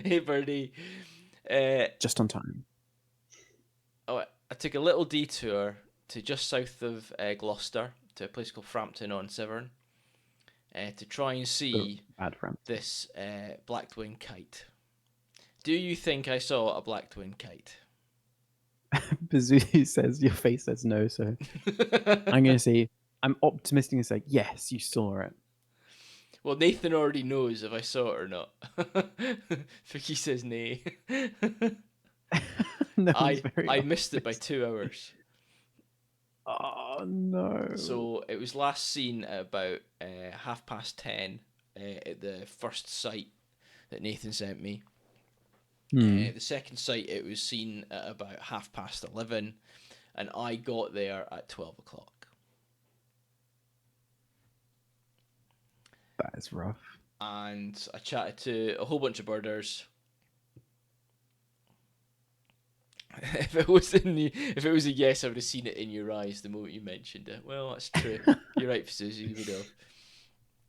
Hey, birdie. Just on time. Oh, I took a little detour to just south of Gloucester to a place called Frampton on Severn to try and The see bad friend. this black-winged kite. Do you think I saw a black-winged kite? Bazoo says your face says no, so I'm going to say I'm optimistic and say yes, you saw it. Well, Nathan already knows if I saw it or not. Vicky says nay. No, it's I very I missed it by optimistic. 2 hours. Oh no. So it was last seen at about 10:30 at the first site that Nathan sent me. The second site it was seen at about 11:30, and I got there at 12 o'clock. That is rough. And I chatted to a whole bunch of birders. If it was if it was a yes, I would have seen it in your eyes the moment you mentioned it. Well, that's true. You're right, Susie. You would have.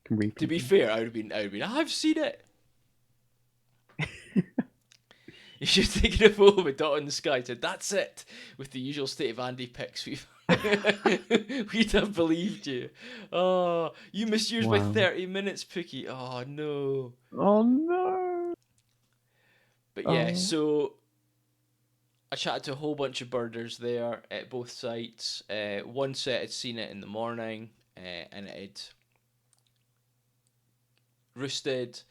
Can read To be people. fair, I would have been. I've seen it. You should have taken a photo of a dot in the sky. Said that's it. With the usual state of Andy pics, we'd have believed you. Oh, you missed yours by Wow. 30 minutes, Pookie. Oh no. Oh no. But yeah, Oh. so I chatted to a whole bunch of birders there at both sites. One set had seen it in the morning, and it had roosted,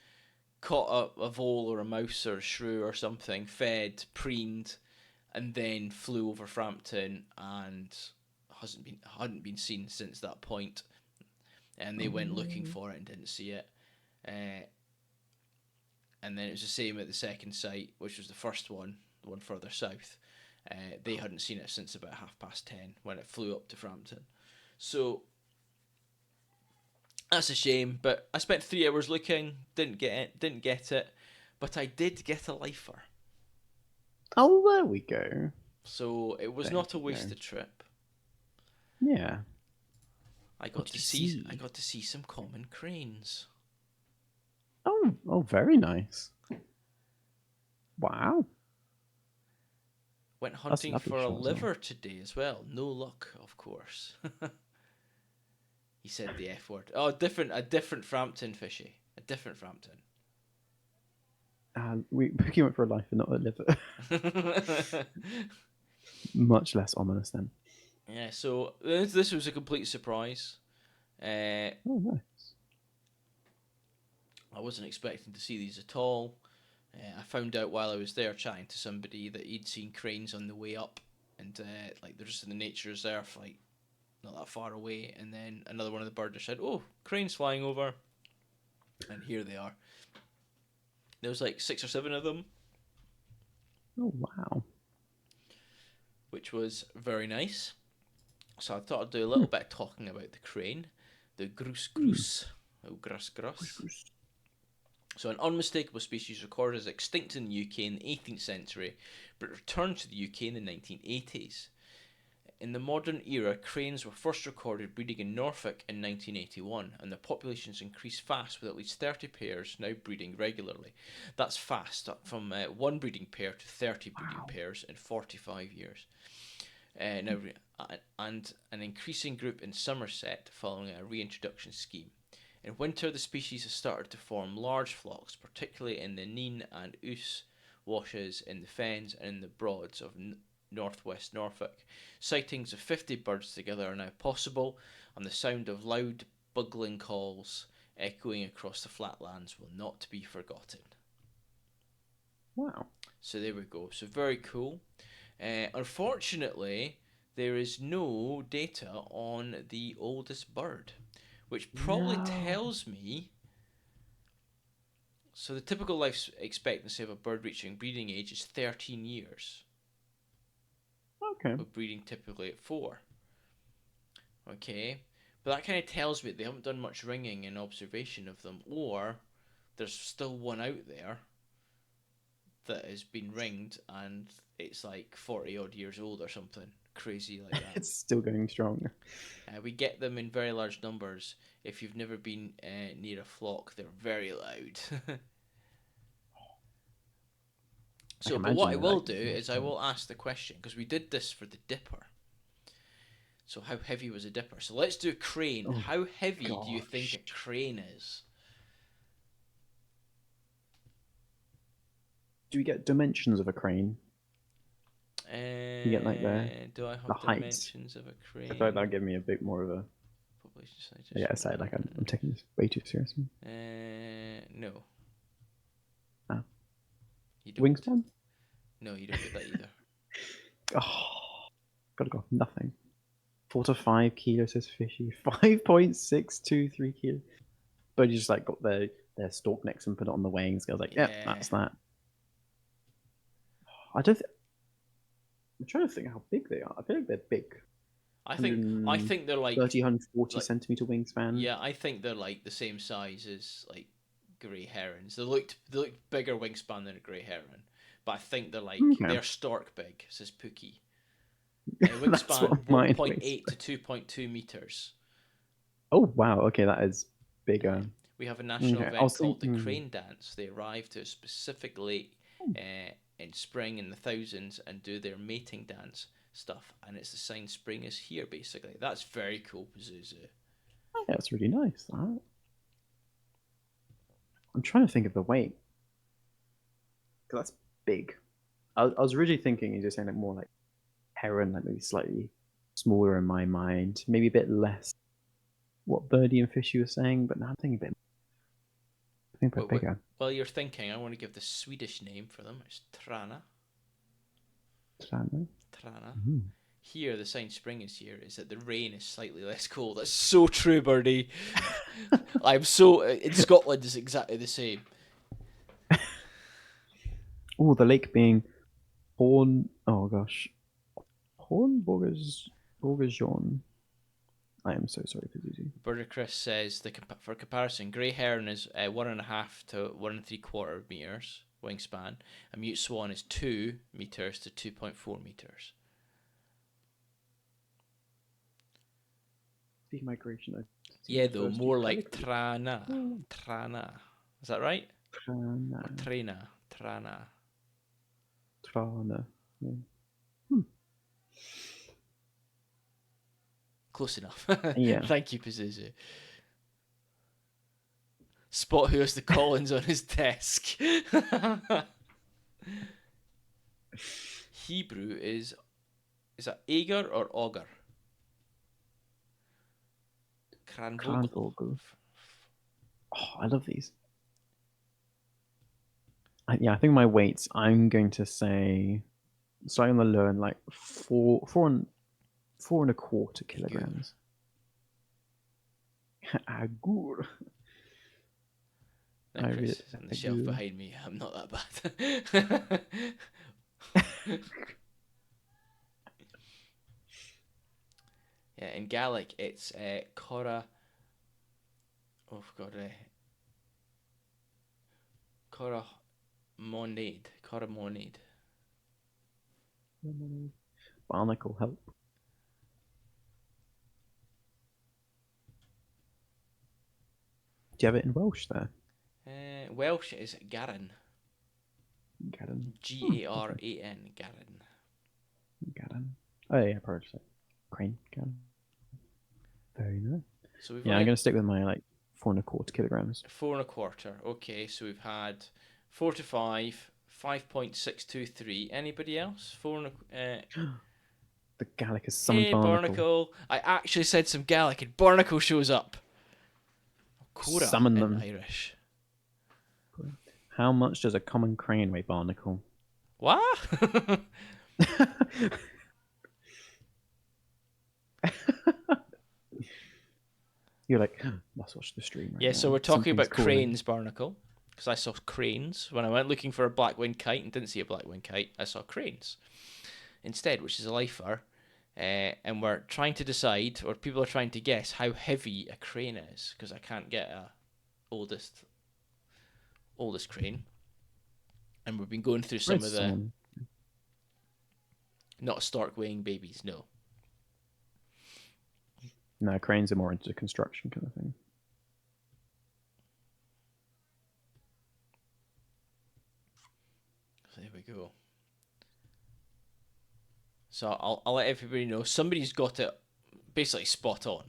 caught a vole or a mouse or a shrew or something, fed, preened, and then flew over Frampton and hadn't been seen since that point. And they went looking for it and didn't see it. And then it was the same at the second site, which was the first one, the one further south. They hadn't seen it since about 10:30 when it flew up to Frampton. So that's a shame, but I spent 3 hours looking, didn't get it, but I did get a lifer. Oh, there we go. So it was There not a you go. wasted trip. Yeah. I What got did to you see see? I got to see some common cranes. Oh, very nice. Wow. Went That's a hunting lovely for a shot as well. liver today as well. No luck, of course. He said the F word. Oh, a different Frampton fishy. A different Frampton. We went for a life and not a liver. Much less ominous then. Yeah, so this was a complete surprise. Uh, Oh, nice. I wasn't expecting to see these at all. I found out while I was there chatting to somebody that he'd seen cranes on the way up, and like they're just in the nature reserve, like not that far away. And then another one of the birders said, "Oh, cranes flying over," and here they are. There was like 6 or 7 of them, Oh, wow. which was very nice. So I thought I'd do a little bit of talking about the crane, the grus grus, oh grus grus. So an unmistakable species recorded as extinct in the UK in the 18th century, but returned to the UK in the 1980s. In the modern era, cranes were first recorded breeding in Norfolk in 1981, and their populations increased fast with at least 30 pairs now breeding regularly. That's fast, up from one breeding pair to 30 breeding pairs in 45 years. And an increasing group in Somerset following a reintroduction scheme. In winter, the species has started to form large flocks, particularly in the Nene and Ouse washes, in the fens, and in the Broads of northwest Norfolk. Sightings of 50 birds together are now possible, and the sound of loud, bugling calls echoing across the flatlands will not be forgotten. Wow. So there we go. So very cool. Unfortunately, there is no data on the oldest bird, which probably tells me. So the typical life expectancy of a bird reaching breeding age is 13 years. Okay. With breeding typically at 4. Okay, but that kind of tells me they haven't done much ringing and observation of them, or there's still one out there, that has been ringed and it's like 40 odd years old or something crazy like that. It's still going strong. We get them in very large numbers. If you've never been near a flock, they're very loud. So, but what I imagine they're will like do is I will ask the question, because we did this for the dipper. So how heavy was a dipper? So let's do a crane. Oh, How heavy do you think a gosh. crane is? Do we get dimensions of a crane? You get like Do I the have height. dimensions of a crane? I feel like that'll give me a bit more of a. Population size. Yeah, I said like I'm taking this way too seriously. No. Ah. You don't. Wingspan? No, you don't get that either. Oh, gotta go. Nothing. 4 to 5 kilos says fishy. 5.623 kilos. But you just like got their stalk necks and put it on the weighing scale. Like, yeah, that's that. I don't. I'm trying to think how big they are. I feel like they're big. I think they're like 30, 140 like, centimeter wingspan. Yeah, I think they're like the same size as like grey herons. They looked bigger wingspan than a grey heron, but I think they're like they're stork big. Says Pookie. Wingspan 1.8 to 2.2 meters. Oh wow! Okay, that is bigger. We have a national event called the Crane Dance. They arrive to a specific lake in spring in the thousands and do their mating dance stuff, and it's the sign spring is here. Basically, that's very cool, Pazuzu. Oh, yeah, that's really nice. That. I'm trying to think of the weight. That's big. I was originally thinking you're just saying it more like heron, like maybe slightly smaller in my mind, maybe a bit less. What Birdie and Fishy were saying, but now I'm thinking a bit bigger. While you're thinking, I want to give the Swedish name for them. It's Trana. Trana. Mm-hmm. Here, the sign spring is here is that the rain is slightly less cold. That's so true, Birdie. I'm so in Scotland is exactly the same. Oh, the lake being Horn. Oh gosh, Hornborgasjon. I am so sorry for Zuzu. Birder Chris says for comparison, grey heron is 1.5 to 1 3/4 meters wingspan. A mute swan is 2 meters to 2.4 meters. Sea migration. Yeah, though more like Trana. Trana. Is that right? Trana. Or Trana. Trana. Trana. Yeah. Close enough. Yeah. Thank you, Pazuzu. Spot who has the Collins on his desk. Hebrew is that Ager or Auger? Kranvogel. Oh, I love these. I think my weights, I'm going to say, starting to learn like 4.25 kilograms. Agur. Chris is on the shelf behind me. I'm not that bad. Yeah, in Gaelic it's Cora. Oh God, Cora Monade. Cora Monade. Barnacle help. Do you have it in Welsh there? Welsh is Garan. Garan. Garan. Garan. Garan. Oh yeah, probably so. Crane. Garan. Very nice. So I'm going to stick with my like 4.25 kilograms. 4.25. Okay, so we've had 4 to 5, 5.623. Anybody else? The Gaelic is summoned Barnacle. Barnacle. I actually said some Gaelic and Barnacle shows up. Cora Summon in them. Irish. How much does a common crane weigh, Barnacle? What? You're like, let's watch the stream right now. So we're talking about cranes, Barnacle. Because I saw cranes. When I went looking for a black-winged kite and didn't see a black-winged kite, I saw cranes instead, which is a lifer. And we're trying to decide, or people are trying to guess, how heavy a crane is, because I can't get a oldest crane. And we've been going through some Red of the Swan. not stork weighing babies. No. No, cranes are more into construction kind of thing. So there we go. So I'll let everybody know somebody's got it basically spot on.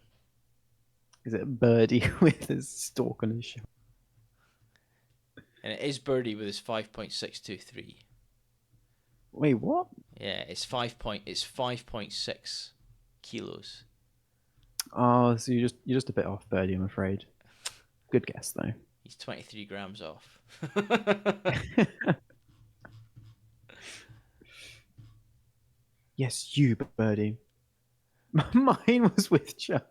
Is it a birdie with his stalk on his shoulder? And it is Birdie with his 5.623. Wait, what? Yeah, it's 5.6 kilos. Oh, so you're just a bit off, birdie. I'm afraid. Good guess though. He's 23 grams off. Yes, you, birdie. Mine was with Charlie.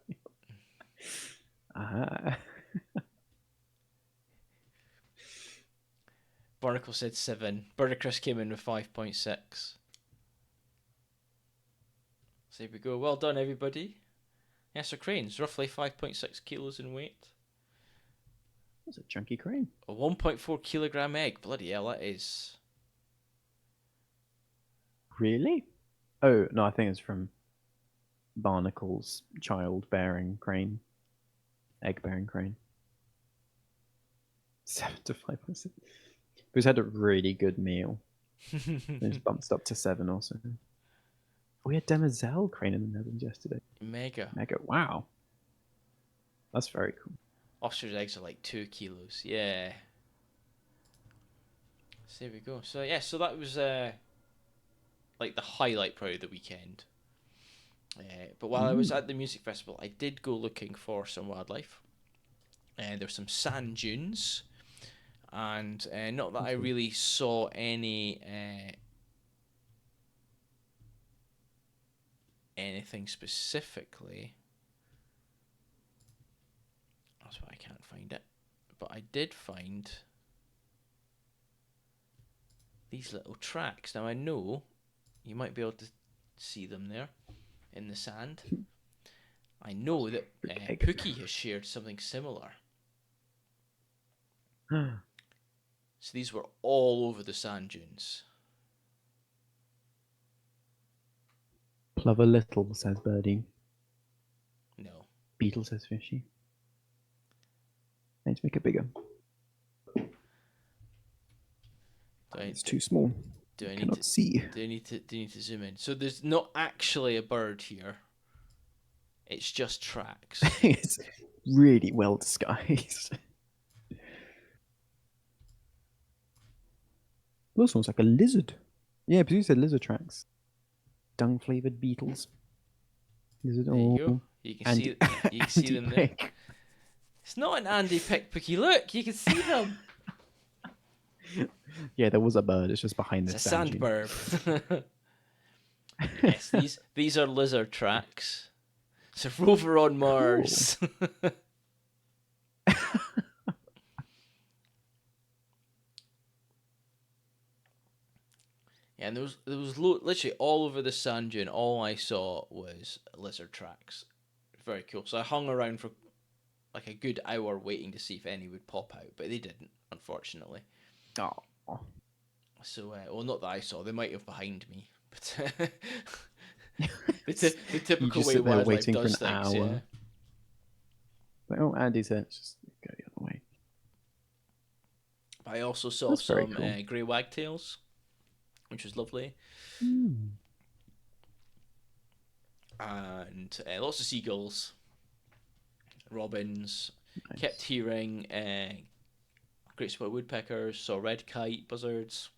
Barnacle said 7. Birdicrus came in with 5.6. So there we go. Well done, everybody. Yeah, so cranes, roughly 5.6 kilos in weight. That's a chunky crane. A 1.4 kilogram egg. Bloody hell, that is. Really? Oh, no, I think it's from Barnacle's child-bearing crane. Egg-bearing crane. 7 to 5.6. He's had a really good meal. It's bumped up to 7 also. We had Demoiselle crane in the Netherlands yesterday. Mega. Mega. Wow. That's very cool. Ostrich eggs are like 2 kilos. Yeah. So there we go. So yeah, so that was like the highlight probably of the weekend. But while I was at the music festival, I did go looking for some wildlife. And there were some sand dunes. And not that I really saw any anything specifically. That's why I can't find it. But I did find these little tracks. Now I know you might be able to see them there in the sand. I know that Pookie has shared something similar. So these were all over the sand dunes. Plover little, says Birdie. No. Beetle, says Fishy. I need to make it bigger. It's too small. Do I cannot see. Do you need to zoom in? So there's not actually a bird here. It's just tracks. It's really well disguised. This one's like a lizard. Yeah, but you said lizard tracks. Dung flavored beetles. Lizard. There you go. You can see them there. It's not an Andy Pick Pookie. Look, you can see them. Yeah, there was a bird. It's just behind the sand bird. Yes, these are lizard tracks. It's a rover on Mars. Cool. Yeah, and there was literally all over the sand dune. All I saw was lizard tracks. Very cool. So I hung around for like a good hour waiting to see if any would pop out, but they didn't, unfortunately. Oh. So, well, not that I saw. They might have behind me, but the typical way wildlife does things. Yeah. But, oh, Andy's there. Let's just go the other way. I also saw some grey wagtails, which was lovely. And lots of seagulls, robins. Nice. Kept hearing great spotted woodpeckers, saw red kite, buzzards.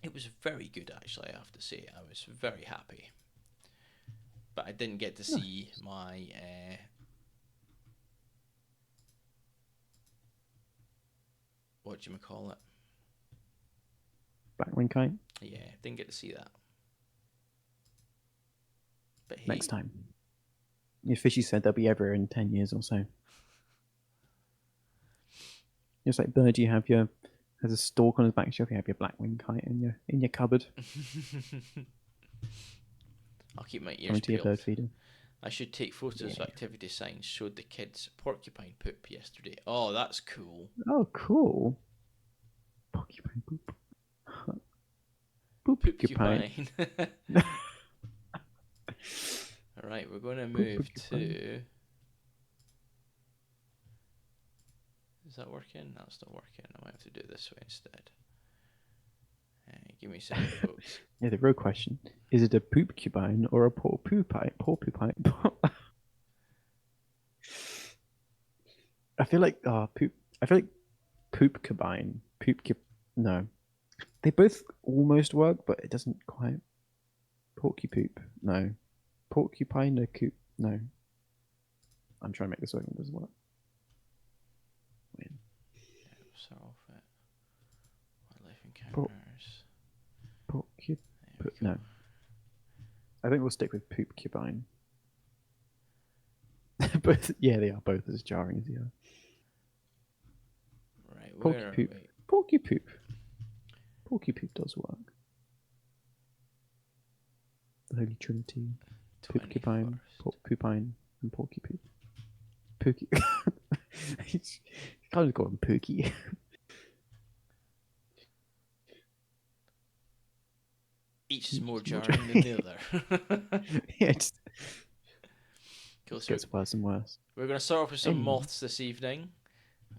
It was very good, actually, I have to say. I was very happy. But I didn't get to see my what do you call it? Blackwing kite? Yeah, didn't get to see that. But hey, next time. Your Fishy said they'll be everywhere in 10 years or so. Just like Birdie has a stalk on his back shelf, you have your blackwing kite in your cupboard. I'll keep my ears Coming to your peeled. bird feeder. I should take photos of Yeah. activity signs. Showed the kids porcupine poop yesterday. Oh, that's cool. Oh, cool. Porcupine poop. Poopcupine. Poopcupine. All right, we're going to move Poopcupine. to. Is that working? That's not working. I might have to do it this way instead. Give me a second, folks. Yeah, the real question is it a poopcupine or a porcupine? Porcupine. I feel like poop. I feel like poopcupine. Poopcup. No, they both almost work, but it doesn't quite. Porcupoop. No. Porcupine. No. Coop. No. I'm trying to make this work. It doesn't work. Wait. We'll start off at wildlife Por- encounters. Porcup. There we go. No. I think we'll stick with poopcupine. Both. Yeah, they are both as jarring as the other. Right, where are Porcupoop. we? Porcupoop. Porcupoop does work. The Holy Trinity. Poopcupine, 21st. porcupine, and porcupoop. Pookie. He's kind of call him Pookie. Each is more Each more jarring than the other. Yeah, it just Cool. So gets worse and worse. we're going to start off with some Anyway. moths this evening.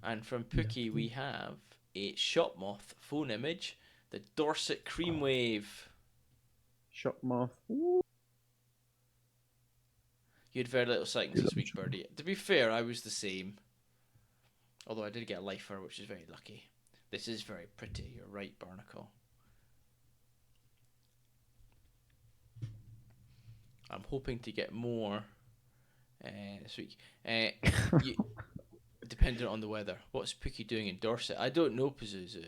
And from Pookie, we have a shop moth phone image, the Dorset Cream Wave. Shop moth. You had very little sightings Do this love week, shop moth. Birdie. To be fair, I was the same. Although I did get a lifer, which is very lucky. This is very pretty. You're right, Barnacle. I'm hoping to get more this week. You, dependent on the weather. What's Pookie doing in Dorset? I don't know, Pazuzu.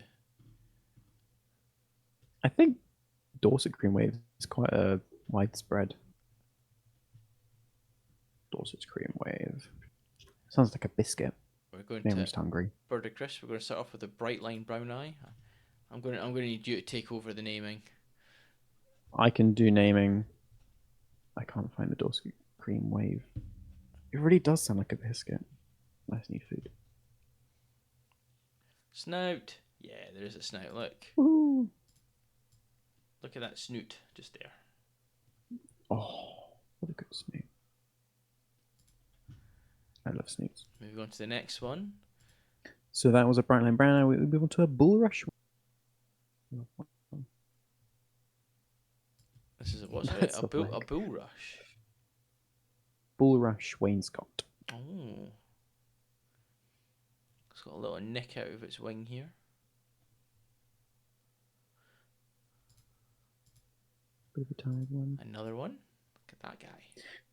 I think Dorset Cream Wave is quite a widespread. Dorset Cream Wave. Sounds like a biscuit. We're going I'm to just hungry. Bird of Chris. We're going to start off with a bright line brown eye. I'm going to need you to take over the naming. I can do naming. I can't find the Dorset Cream Wave. It really does sound like a biscuit. I just need food. Snout. Yeah, there is a snout. Look. Woo. Look at that snoot just there. Oh, what a good snoot. I love snoots. Moving on to the next one. So that was a bright line brown eye. We move on to a bulrush. This is what's it? That's A lovely. bulrush. Bulrush wainscot. Oh. It's got a little nick out of its wing here. Bit of a tired one. Another one. Look at that guy.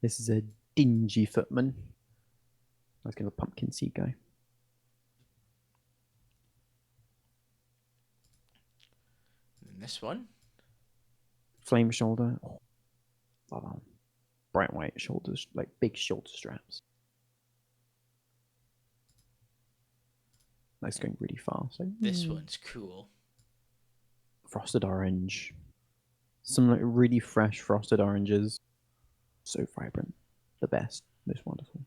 This is a dingy footman. That's kind of a pumpkin seed guy. And then this one. Flame shoulder. Oh, love that. Bright white shoulders, like big shoulder straps. That's going really fast. So, This one's cool. frosted orange. Some like really fresh frosted oranges. So vibrant. The best. Most wonderful.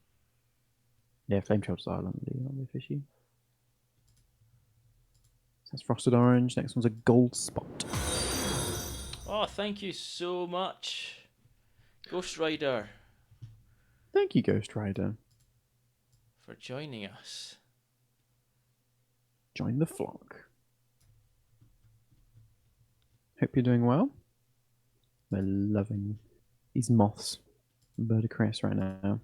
Yeah, flame shoulders are lovely, aren't they, fishy? That's frosted orange. Next one's a gold spot. Oh, thank you so much, Ghost Rider, Thank you, Ghost Rider. for joining us. Join the flock. Hope you're doing well. We're loving these moths. Bird of Chris right now.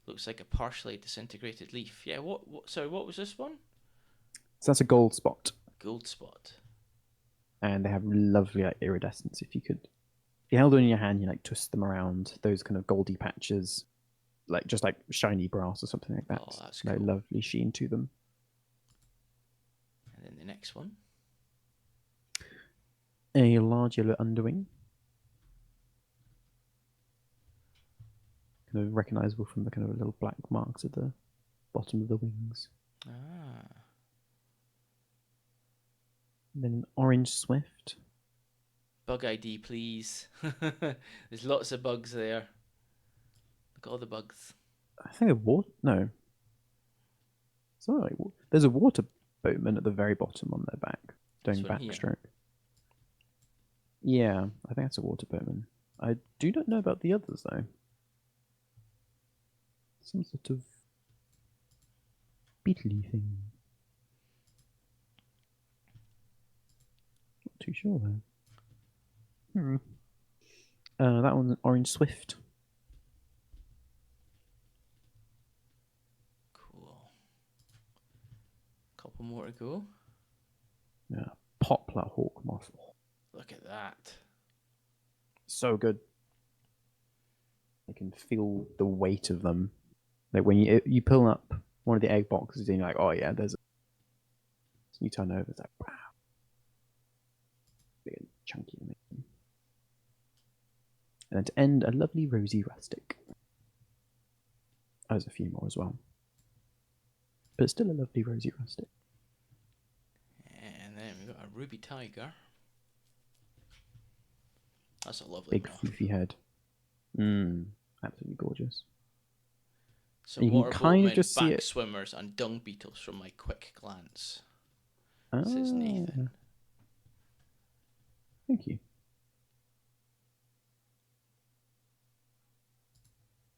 Looks like a partially disintegrated leaf. Yeah, sorry, what was this one? So that's a gold spot. Gold spot. And they have lovely like iridescence. If you held one in your hand, you like twist them around. Those kind of goldy patches, like just like shiny brass or something like that. Oh, that's No cool. lovely sheen to them. And then the next one. A large yellow underwing. Kind of recognizable from the kind of little black marks at the bottom of the wings. Ah. And then an orange swift. Bug ID, please. There's lots of bugs there. Look at all the bugs. I think a water. No, it's not like there's a water boatman at the very bottom on their back This doing one here. backstroke. Yeah, I think that's a water boatman. I do not know about the others though. Some sort of beetly thing. Not too sure though. That one's an orange swift. Cool. Couple more to go. Yeah, poplar hawk moth. Look at that. So good. I can feel the weight of them. Like when you pull up one of the egg boxes and you're like, oh yeah, there's. So you turn over, it's like wow, big and chunky. And then to end, a lovely rosy rustic. There's a few more as well, but it's still a lovely rosy rustic. And then we've got a ruby tiger. That's a lovely Big moth. floofy head. Absolutely gorgeous. So you can water kind of boatmen, just see back it. swimmers, and dung beetles from my quick glance. Ah, Says Nathan. Thank you.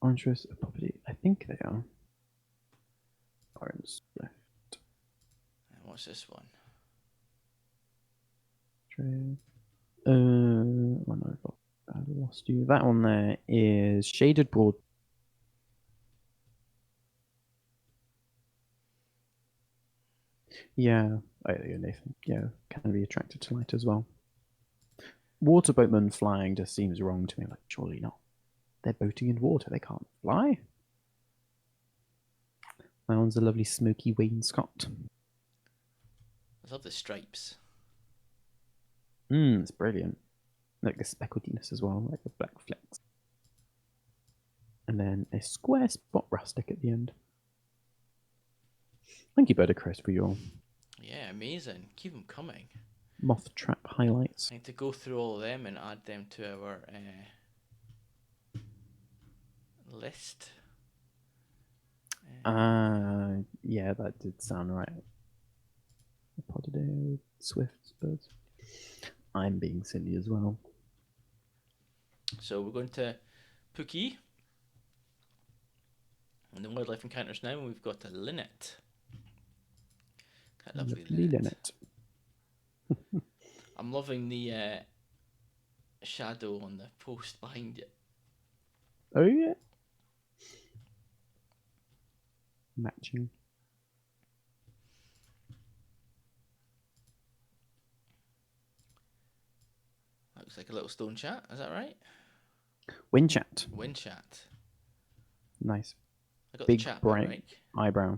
Orange rose a property. I think they are. Orange left. And what's this one? Oh no, I've lost you. That one there is shaded broad. Yeah, Nathan. Yeah, can be attracted to light as well. Water boatman flying just seems wrong to me. Like, surely not. They're boating in water. They can't fly. That one's a lovely smoky wainscot. I love the stripes. It's brilliant. Like the specklediness as well, like the black flecks. And then a square spot rustic at the end. Thank you, Birdacrest, for your Yeah, amazing. Keep them coming. moth trap highlights. I need to go through all of them and add them to our list. Yeah, that did sound right. Potted swifts, birds. I'm being silly as well. So we're going to Pookie. And the wildlife encounters now, and we've got a linnet. That lovely linnet. I'm loving the shadow on the post behind it. Oh yeah. Matching. Looks like a little stone chat, is that right? Winchat. Wind chat. Nice. I got Big the chat bright right. eyebrow.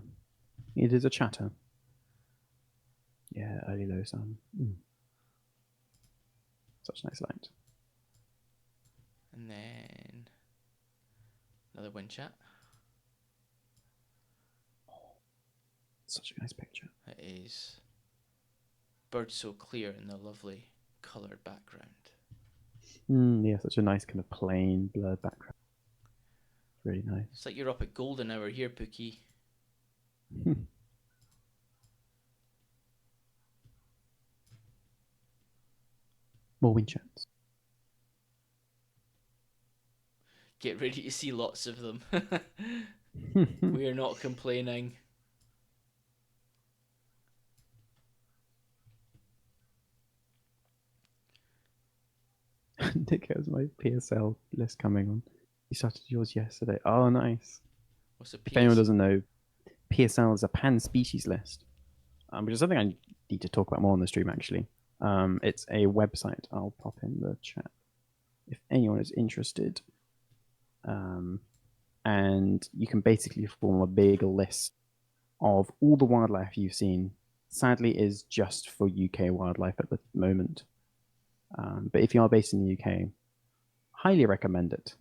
It is a chatter. Yeah, early low sun. Such nice light. And then another wind chat. Such a nice picture. It is birds so clear in the lovely coloured background. Yeah, such a nice kind of plain blurred background. Really nice. It's like you're up at golden hour here, Pookie. More wind chats. Get ready to see lots of them. We are not complaining. Nick has my PSL list coming on. You started yours yesterday. Oh, nice. What's the If anyone doesn't know, PSL is a pan-species list, which is something I need to talk about more on the stream, actually. It's a website. I'll pop in the chat if anyone is interested. And you can basically form a big list of all the wildlife you've seen. Sadly, is just for UK wildlife at the moment. But if you are based in the UK, highly recommend it.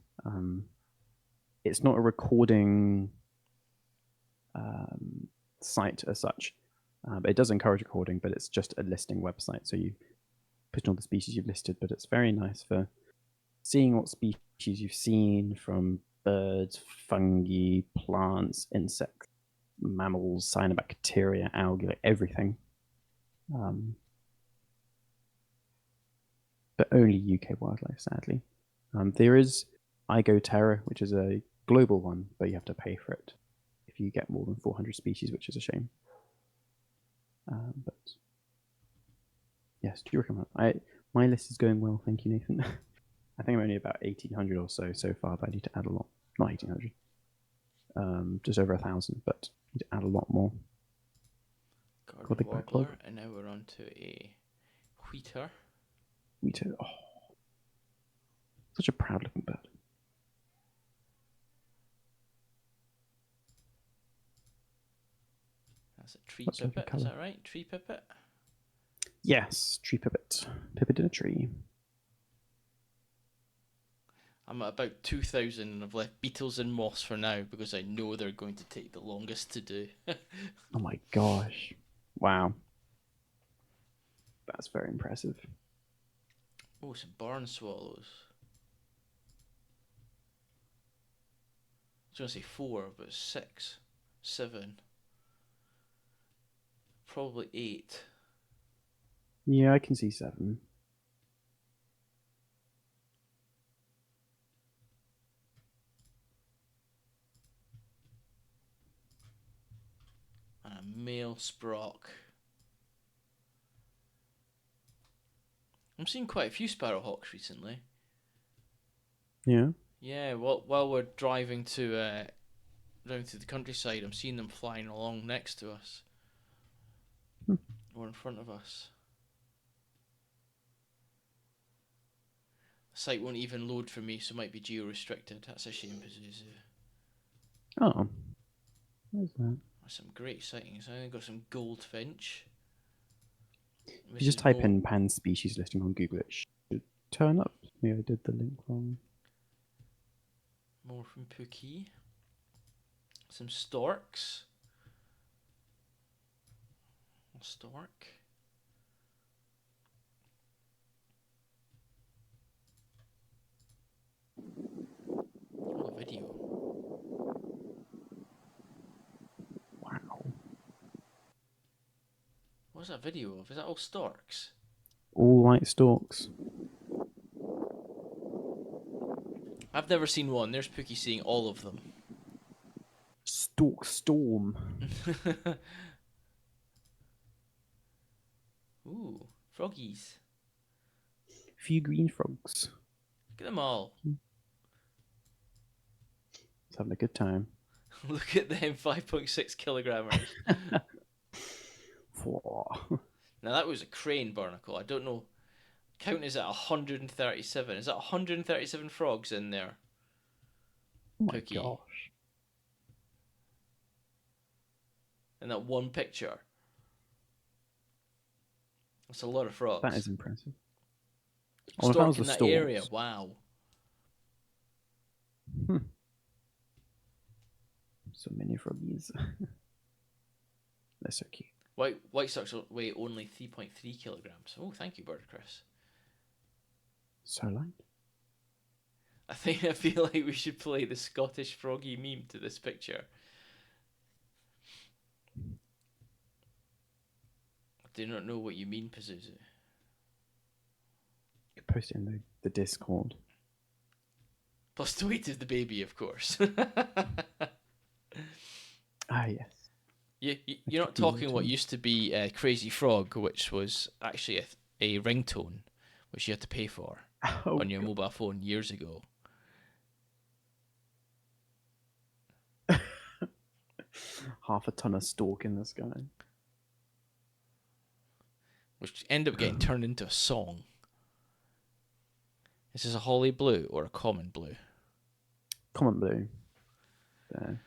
It's not a recording site as such, but it does encourage recording, but it's just a listing website. So you put in all the species you've listed, but it's very nice for seeing what species you've seen from birds, fungi, plants, insects, mammals, cyanobacteria, algae, like everything. But only UK wildlife, sadly. There is IGOterra, which is a global one, but you have to pay for it if you get more than 400 species, which is a shame. But yes, do you recommend? My list is going well, thank you, Nathan. I think I'm only about 1,800 or so far, but I need to add a lot. Not 1,800, just over 1,000, but I need to add a lot more. Garden warbler, and now we're on to a wheater. Wheater, oh, such a proud-looking bird. That's a tree pipit, is that right? Tree pipit? Yes, tree pipit. Pipit in a tree. I'm at about 2,000 and I've left beetles and moss for now because I know they're going to take the longest to do. Oh my gosh. Wow. That's very impressive. Oh, some barn swallows. I was going to say 4, but 6, 7, probably 8. Yeah, I can see 7. And a male sprock. I'm seeing quite a few sparrowhawks recently. Yeah? Yeah, while we're driving to down to the countryside, I'm seeing them flying along next to us. Or in front of us. The site won't even load for me, so it might be geo-restricted. That's a shame, Pazuzu. Oh. Where's that? There's some great sightings. I think got some goldfinch. If you just type in pan species listing on Google, it should turn up. Maybe I did the link wrong. More from Pookie. Some storks. A stork. Oh, a video. Wow. What's that video of? Is that all storks? All white storks. I've never seen one. There's Pookie seeing all of them. Stork storm. Ooh, froggies. Few green frogs. Look at them all. It's having a good time. Look at them 5.6 kilograms. Now that was a crane barnacle. I don't know. Count is at 137. Is that 137 frogs in there? Oh my gosh. In that one picture. That's a lot of frogs. That is impressive. Stork in that area. Wow. So many froggies. They're so cute. White storks weigh only 3.3 kilograms. Oh, thank you, Bird Chris. So light. I feel like we should play the Scottish froggy meme to this picture. I do not know what you mean, Pazuzu. You could post it in the Discord. Plus tweet is the baby, of course. Ah, yes. You're not talking what used to be Crazy Frog, which was actually a ringtone, which you had to pay for on your mobile phone years ago. Half a ton of stork in the sky. Which ended up getting turned into a song. Is this a holly blue or a common blue? Common blue. There.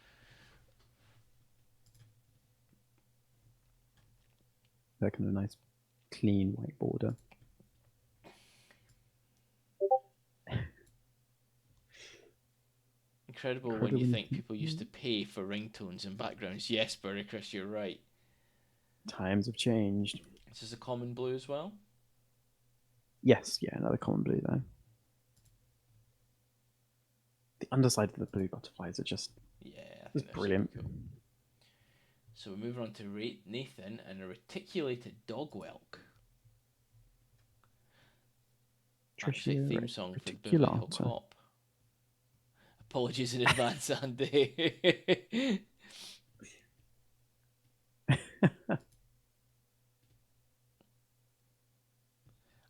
That kind of nice, clean white border. Incredible when you think people used to pay for ringtones and backgrounds. Yes, Burry Chris, you're right. Times have changed. Is this a common blue as well? Yes, yeah, another common blue there. The underside of the blue butterflies are just Yeah, I think just they're brilliant. super cool. So we're moving on to Nathan and a reticulated dog whelk. Actually, Trichia theme song for Beverly Hill reticulata. Cop. Apologies in advance, Andy.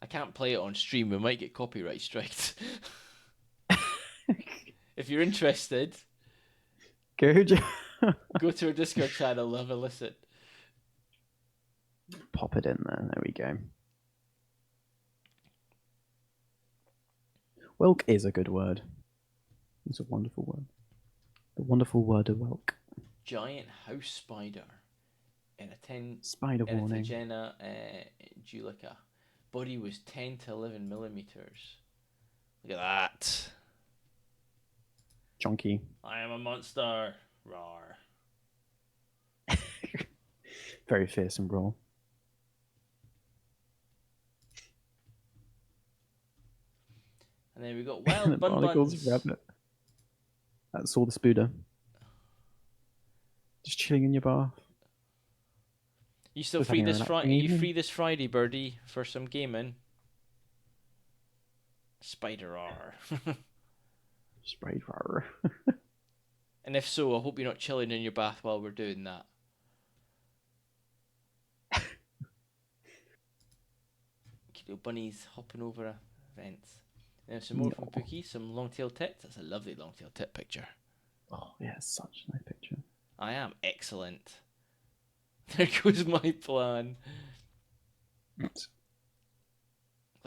I can't play it on stream. We might get copyright striked. If you're interested, Good. go to our Discord channel, have a listen. Pop it in there. There we go. Whelk is a good word. It's a wonderful word. The wonderful word of whelk. Giant house spider in a Spider warning. Eritagenna julica. Body was 10 to 11 millimeters. Look at that. Chonky. I am a monster. Rawr. Very fierce and raw. And then we got And wild the bun barnacles buns. rabbit. That saw the spooder. Just chilling in your bath. You still Just free having a this Friday? relaxing Are you evening. free this Friday, Birdie, for some gaming? Spider R. Sprayed rar. And if so, I hope you're not chilling in your bath while we're doing that. Little bunnies hopping over vents. Then some more from No. Pookie, some long-tailed tits. That's a lovely long-tailed tit picture. Oh, yeah, such a nice picture. I am excellent. There goes my plan. Look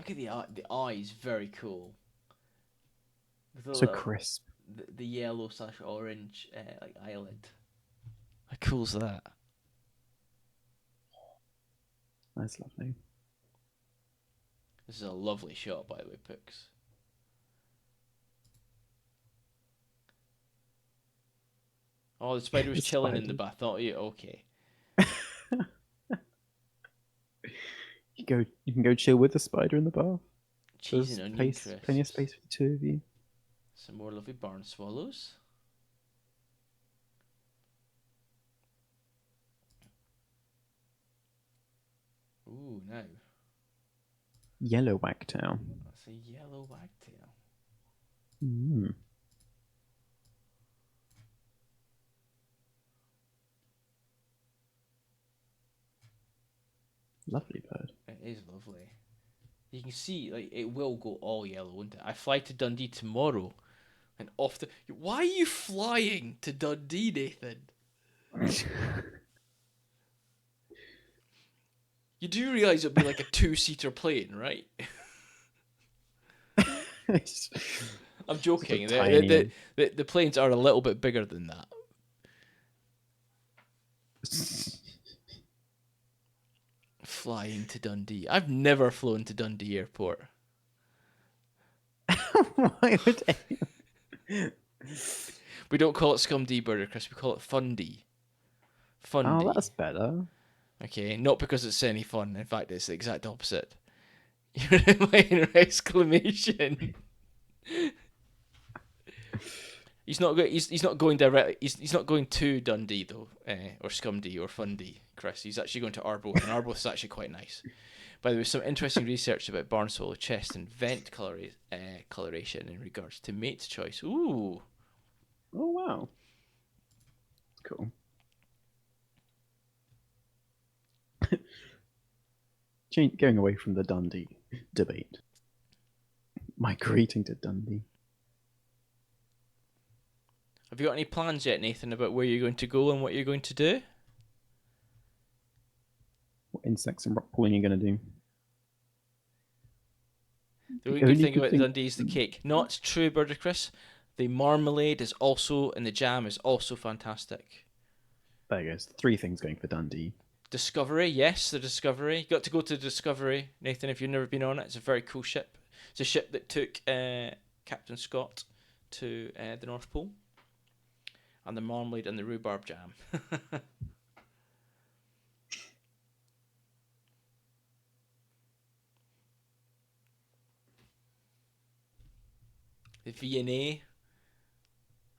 at the eye. The eye is very cool. With a So little, crisp. the yellow / orange like eyelid. How cool's that? That's lovely. This is a lovely shot, by the way, Pooks. Oh, the spider was The chilling in the spider. bath. Oh, yeah, okay. You can go chill with the spider in the bath. Cheese There's and onion plenty of crisps. space for the two of you. Some more lovely barn swallows. Ooh, now. Yellow wagtail. That's a yellow wagtail. Mm. Lovely bird. It is lovely. You can see, like, it will go all yellow, won't it? I fly to Dundee tomorrow, and off the. Why are you flying to Dundee, Nathan? You do realize it'll be like a 2-seater plane, right? I'm joking. The planes are a little bit bigger than that. Flying to Dundee. I've never flown to Dundee Airport. Why would We don't call it Scumdee Burger, Chris. We call it Fundy. Fundy. Oh, that's better. Okay, not because it's any fun. In fact, it's the exact opposite. You're in an exclamation. He's not going. He's not going directly. He's not going to Dundee though, or Scumdee or Fundy, Chris. He's actually going to Arbroath, and Arbroath is actually quite nice. By the way, some interesting research about barn swallow chest and vent coloration in regards to mate choice. Ooh. Oh wow. Cool. Going away from the Dundee debate. Migrating to Dundee. Have you got any plans yet, Nathan, about where you're going to go and what you're going to do? What insects and rock pooling are you going to do? The only good thing about Dundee is the cake. Not true, Bird Chris. The marmalade is also, and the jam is also fantastic. There goes. 3 things going for Dundee. Discovery, yes, the Discovery. You got to go to Discovery, Nathan, if you've never been on it. It's a very cool ship. It's a ship that took Captain Scott to the North Pole. And the marmalade and the rhubarb jam. The V&A.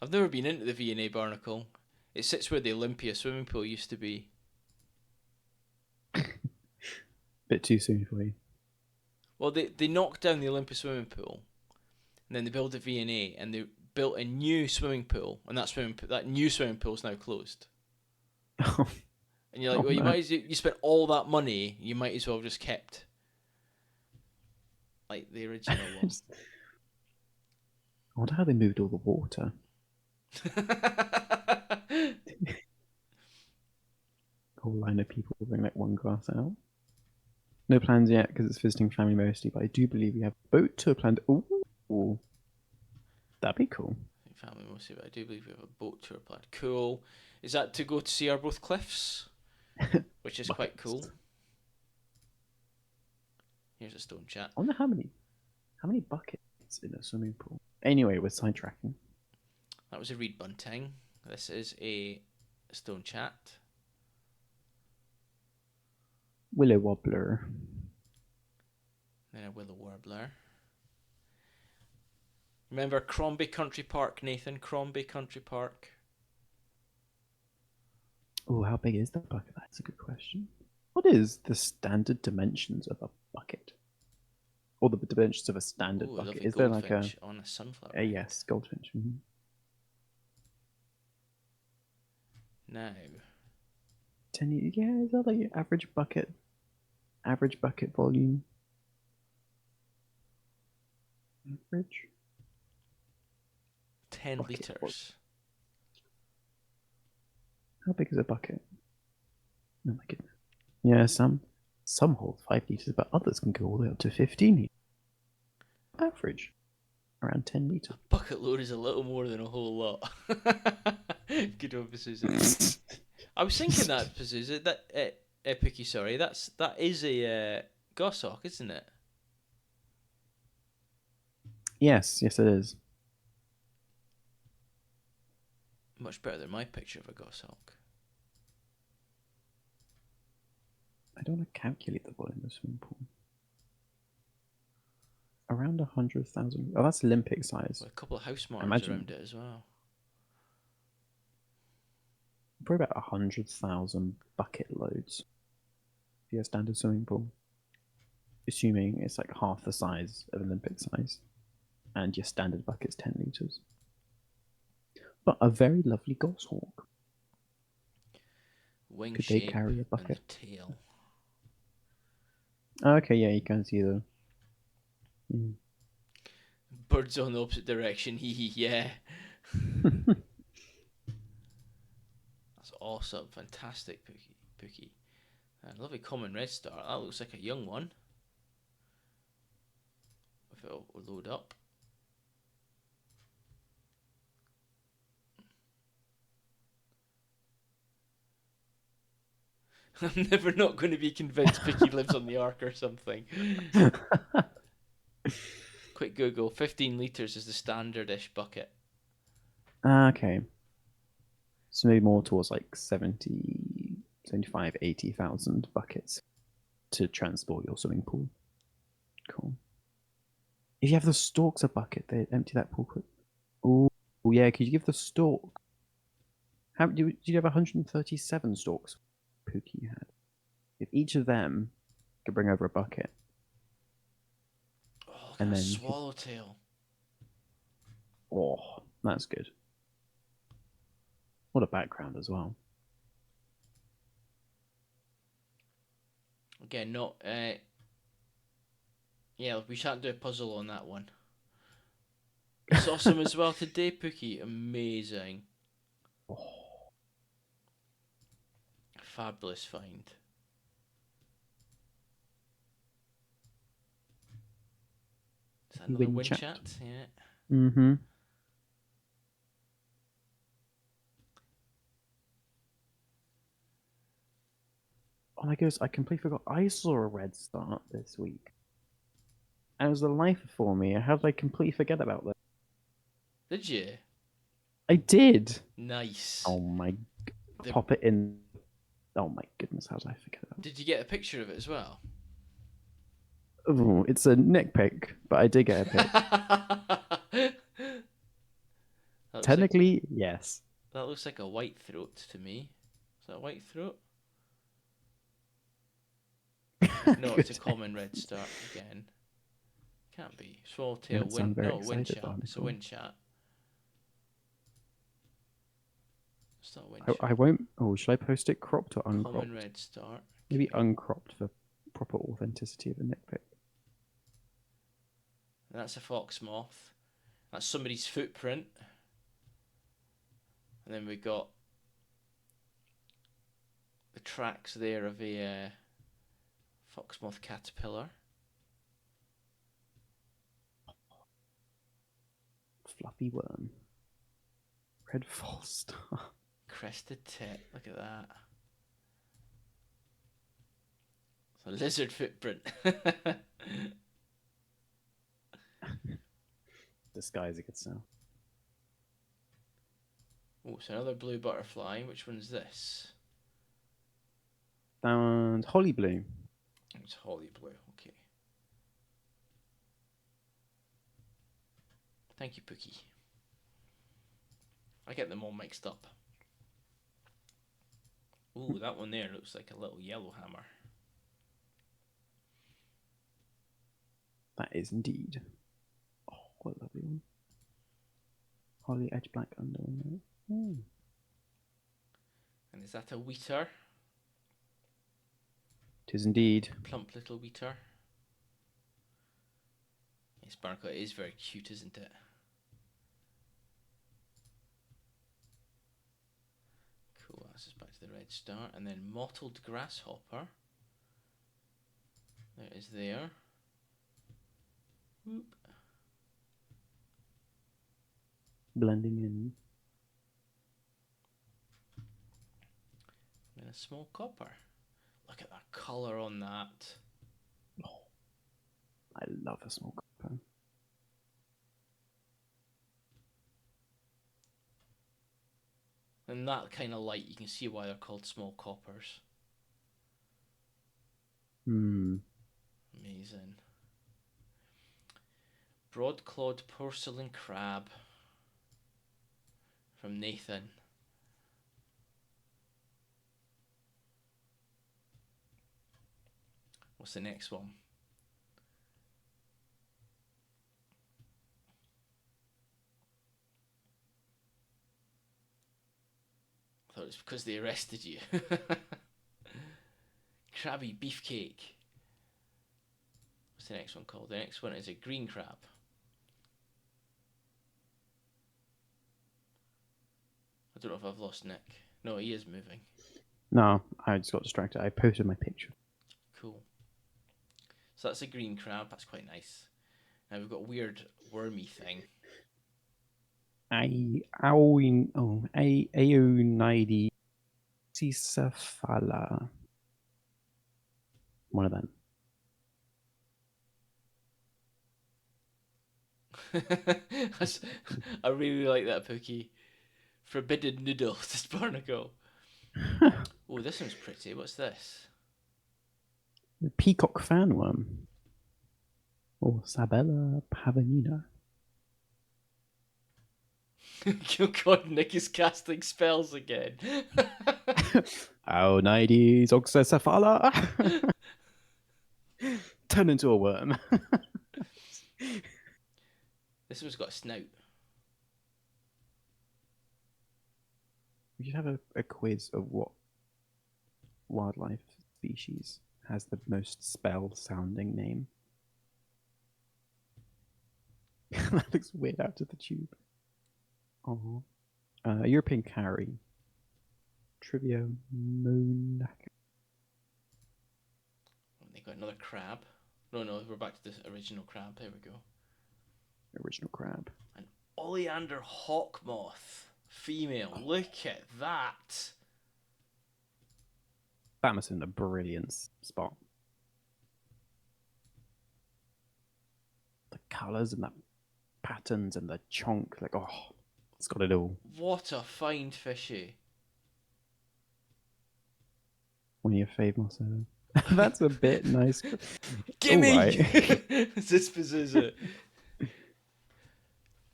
I've never been into the V&A Barnacle. It sits where the Olympia swimming pool used to be. Bit too soon for you. Well, they knocked down the Olympia swimming pool, and then they built a V&A, and they built a new swimming pool, and that new swimming pool is now closed. And you're like, Oh, well, no. you spent all that money, you might as well have just kept like the original one. I wonder how they moved all the water. Whole line of people bring like one glass out. No plans yet because it's visiting family mostly, but I do believe we have a boat tour planned. Ooh, that'd be cool. Family mostly, but I do believe we have a boat tour planned. Cool. Is that to go to see Arbroath Cliffs? Which is quite cool. Here's a stone chat. I wonder how many buckets in a swimming pool. Anyway, we're sidetracking. That was a reed bunting. This is a stone chat. Willow wobbler. Then a willow warbler. Remember Crombie Country Park, Nathan? Crombie Country Park. Oh, how big is the bucket? That's a good question. What is the standard dimensions of a bucket? Or the dimensions of a standard bucket? Is there like a on a sunflower? yes, goldfinch? Mm-hmm. Now, 10. Yeah, is that like your average bucket? Average bucket volume. Average. 10 bucket litres. How big is a bucket? Oh my goodness. Yeah, some hold 5 liters, but others can go all the way up to 15 liters. Average, around 10 liters. A bucket load is a little more than a whole lot. Good one, Pazuzu. I was thinking that, Pazuzu, that Epicy, sorry, that is a goshawk, isn't it? Yes, it is. Much better than my picture of a goshawk. I don't want to calculate the volume of the swimming pool. Around 100,000. Oh, that's Olympic size. With a couple of house marks around it as well. Probably about 100,000 bucket loads for your standard swimming pool. Assuming it's like half the size of Olympic size. And your standard bucket's 10 litres. But a very lovely goshawk. Wing Could shape they carry a bucket? and tail. Okay, yeah, you can see the... Birds on the opposite direction, hee hee, yeah. That's awesome, fantastic, Pookie. Lovely common red star, that looks like a young one. If it'll load up. I'm never not going to be convinced Pookie lives on the Ark or something. Quick Google, 15 litres is the standard-ish bucket. Okay. So maybe more towards like 70, 75, 80,000 buckets to transport your swimming pool. Cool. If you have the storks a bucket, they empty that pool quick. Oh, yeah, could you give the stork... How did you have 137 storks? Pookie had. If each of them could bring over a bucket. Oh, look and at a then swallowtail. Oh, that's good. What a background as well. Again, not... yeah, we shan't do a puzzle on that one. It's awesome as well today, Pookie. Amazing. Oh. Fabulous find. Is that another wind chat? Yeah. Mm-hmm. Oh my goodness, I completely forgot. I saw a red star this week. And it was the life for me. How did I completely forget about that? Did you? I did. Nice. Oh my... Pop it in. Oh my goodness, how did I forget about it? Did you get a picture of it as well? Ooh, it's a nick pic, but I did get a pic. That looks like Technically, yes. that looks like a white throat to me. Is that a white throat? No, it's a Good common red heavens. start again. Can't be. You Swallowtail don't sound wind. very No, wind excited, chat. It's a Barnacle. wind chat. It's not a wind I chat. won't. Oh, should I post it cropped or Common uncropped? red start. Maybe Okay. uncropped for proper authenticity of a nitpick. That's a fox moth. That's somebody's footprint. And then we got the tracks there of a fox moth caterpillar. Fluffy worm. Red false star. Crested tit. Look at that. It's a lizard footprint. The sky's a good sell. Oh, it's another blue butterfly. Which one's this? And holly blue. It's holly blue. Okay. Thank you, Pookie. I get them all mixed up. Ooh, that one there looks like a little yellow hammer. That is indeed. Oh, what a lovely one. Holly edge black under. Oh. And is that a wheater? Tis indeed. Plump little wheater. Yes, Barnacle is very cute, isn't it? Cool, that's just back to the red star. And then mottled grasshopper. There it is there. Whoop. Blending in. And a small copper. Look at that colour on that. Oh, I love a small copper. And that kind of light, you can see why they're called small coppers. Amazing. Broad-clawed porcelain crab from Nathan. What's the next one? I thought it was because they arrested you. Crabby beefcake. What's the next one called? The next one is a green crab. I don't know if I've lost Nick. No, he is moving. No, I just got distracted. I posted my picture. Cool. So that's a green crab. That's quite nice. Now we've got a weird wormy thing. Aeonides Cephala. One of them. I really like that, Pookie. Forbidden noodles, this Barnacle. Oh, this one's pretty. What's this? The peacock fanworm. Or Sabella pavonina. Oh God, Nick is casting spells again. Aeonides Oxycephala. Turn into a worm. This one's got a snout. We should have a quiz of what wildlife species has the most spell-sounding name. That looks weird out of the tube. Oh, European carry. Trivia Monaco. They got another crab. No, we're back to the original crab. There we go. Original crab. An oleander hawk moth. Female. Oh. Look at that. That must have been a brilliant spot. The colours and the patterns and the chonk. Like, oh, it's got it all. What a fine fishy. One of your fave Marcelo. That's a bit nice. Gimme! Right. This is it.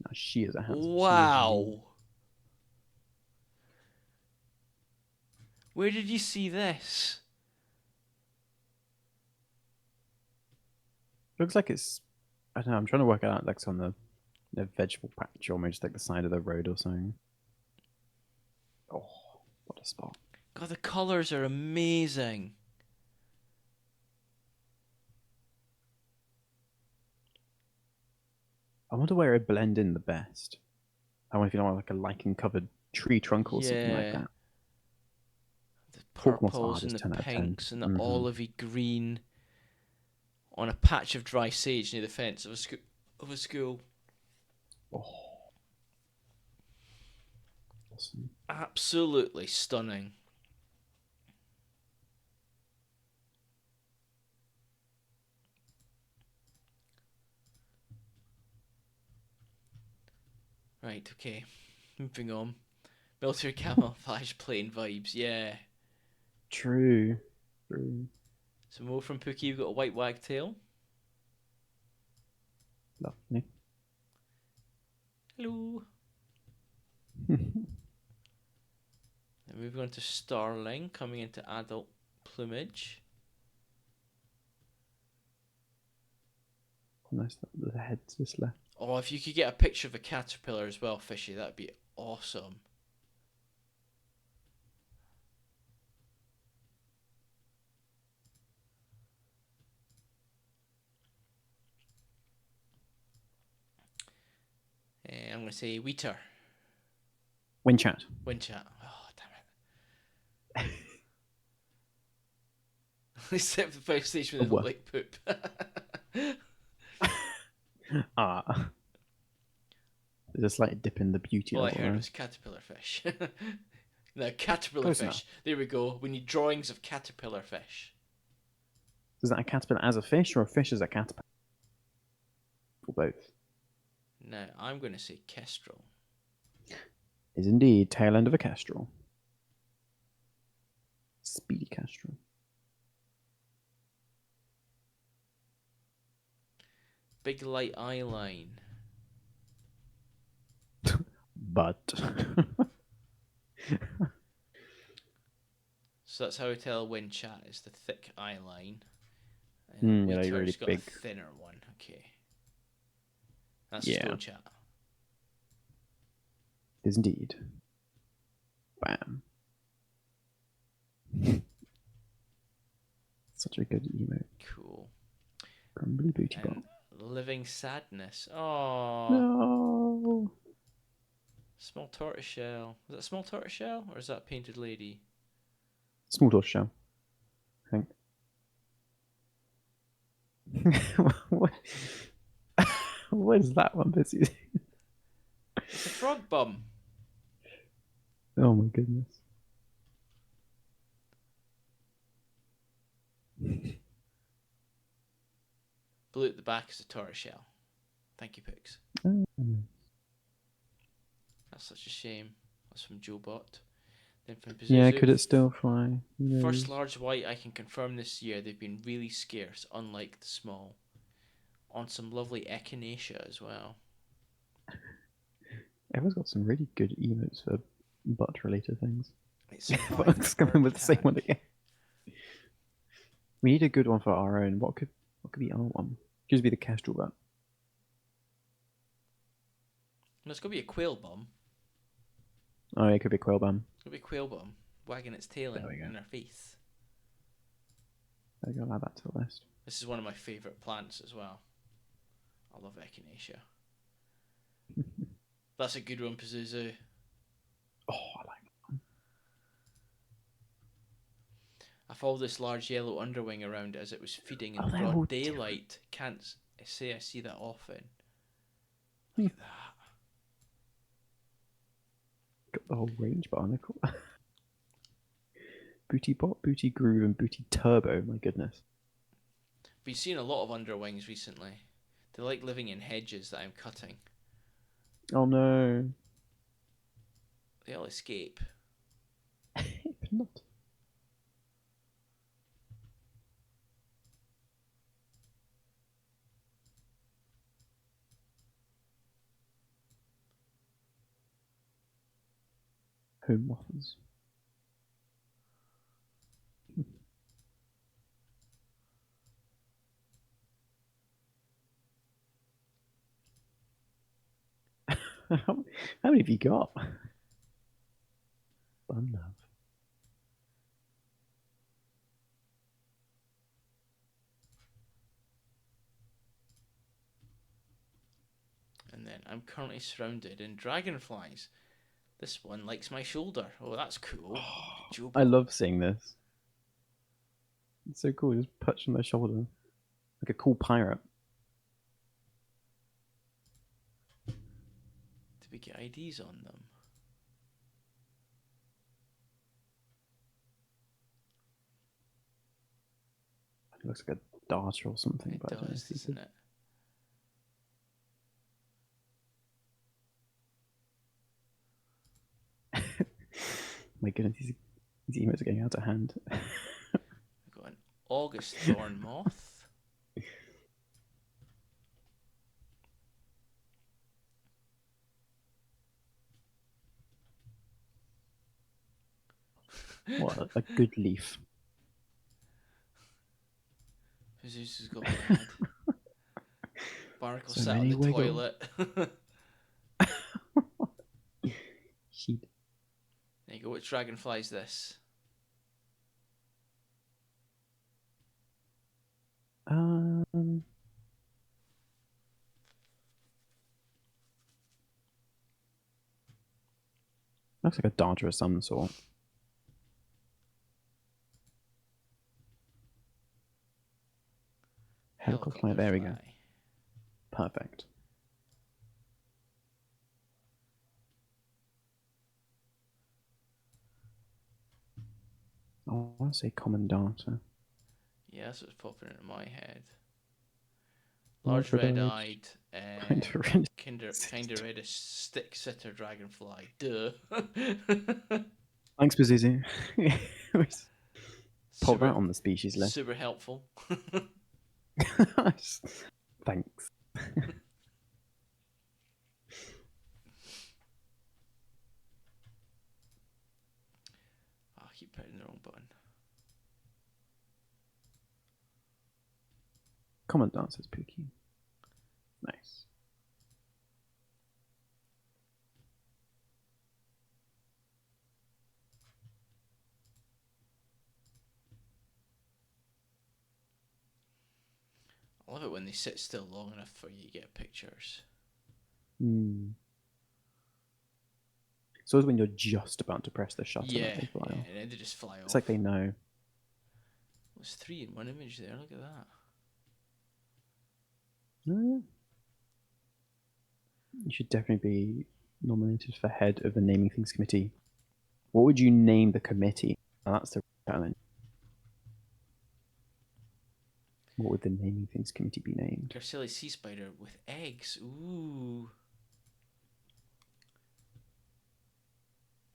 Now, she is a handsome. She is indeed. Wow. Where did you see this? Looks like it's. I don't know. I'm trying to work it out. Like it's on the vegetable patch, or maybe just like the side of the road or something. Oh, what a spot! God, the colours are amazing. I wonder where it blend in the best. I wonder if you know like a lichen covered tree trunk or something like Yeah. that. The Pork moss purples and the 10 out of 10. pinks and the Mm-hmm. olivey green on a patch of dry sage near the fence of a school. Oh, awesome. Absolutely stunning. Right, okay. Moving on. Military camouflage plane vibes, yeah. True. True. Some more from Pookie. We've got a white wagtail. Lovely. Hello. And moving on to Starling, coming into adult plumage. Nice that the head's just left. Oh, if you could get a picture of a caterpillar as well, Fishy, that'd be awesome. I'm going to say Wheater. Winchat. Winchat. Oh, damn it. Except for the fire station with What? like poop. Ah. There's a slight dip in the beauty All I level. heard There. was caterpillar fish. No, caterpillar Close fish. enough. There we go. We need drawings of caterpillar fish. Is that a caterpillar as a fish or a fish as a caterpillar? Or both? Now, I'm going to say kestrel. Is indeed tail end of a kestrel. Speedy kestrel. Big light eye line. But So that's how we tell a Winchat is the thick eye line. And yeah, Wheater's really got big. a thinner one. Okay. That's Yeah. stone chat. Is indeed. Bam. Such a good emote. Cool. Grumbly booty And bot. living sadness. Oh, No. small tortoiseshell. Is that a small tortoiseshell or is that a painted lady? Small tortoise shell. I think. what? What is that one, Busy? It's a frog bum. Oh my goodness. Blue at the back is a tortoiseshell. Thank you, Pix. Oh. That's such a shame. That's from Joe Bot. Then from Yeah, Pazuzu. could it still fly? Who First knows? large white I can confirm this year. They've been really scarce, unlike the small. On some lovely echinacea as well. Everyone's got some really good emotes for butt-related things. It's survived Bugs the coming bird with the same attack. one again. We need a good one for our own. What could be our one? Could just be the kestrel butt. No, it's got to be a quail bum. Oh, it could be quail bum. It's got to be a quail bum wagging its tail There we go. in our face. There you go, add that to the list. This is one of my favourite plants as well. I love echinacea. That's a good one, Pazuzu. Oh, I like that one. I followed this large yellow underwing around as it was feeding in Oh, they're all broad daylight. Can't say I see that often. Look at that. Got the whole range barnacle. Booty bot, booty groove, and booty turbo. My goodness. Been seeing a lot of underwings recently. They like living in hedges that I'm cutting. Oh no. They all escape. Not. Home waffles. How many have you got? Fun love. And then I'm currently surrounded in dragonflies. This one likes my shoulder. Oh, that's cool. I love seeing this. It's so cool. Just perched on their shoulder, like a cool pirate. Did we get IDs on them? It looks like a darter or something. It But I don't know does, if you doesn't could. it? My goodness, these emotes are getting out of hand. We've got an August thorn moth. What a good leaf. Jesus has got mad. Barnacle So sat on many the wiggles. toilet. Sheet. There you go. Which dragonfly is this? Um, looks like a darter of some sort. Helicopter fly. There we go. fly. Perfect. I want to say common darter. Yeah, that's what's popping into my head. Large Large red-eyed, red-eyed, Kinda red. kinder red stick sitter dragonfly. Duh. Thanks, Bazuzu. Pop that super, on the species list. super helpful. Thanks. Oh, I keep hitting the wrong button. Commandant says Pookie. Nice. I love it when they sit still long enough for you to get pictures. Hmm. So it's when you're just about to press the shutter Yeah, that they fly off. and then they just fly It's off. like they know. There's 3 in one image there. Look at that. Oh, yeah. You should definitely be nominated for head of the naming things committee. What would you name the committee? Now, that's the challenge. What would the naming things committee be named? Garcelia sea spider with eggs. Ooh.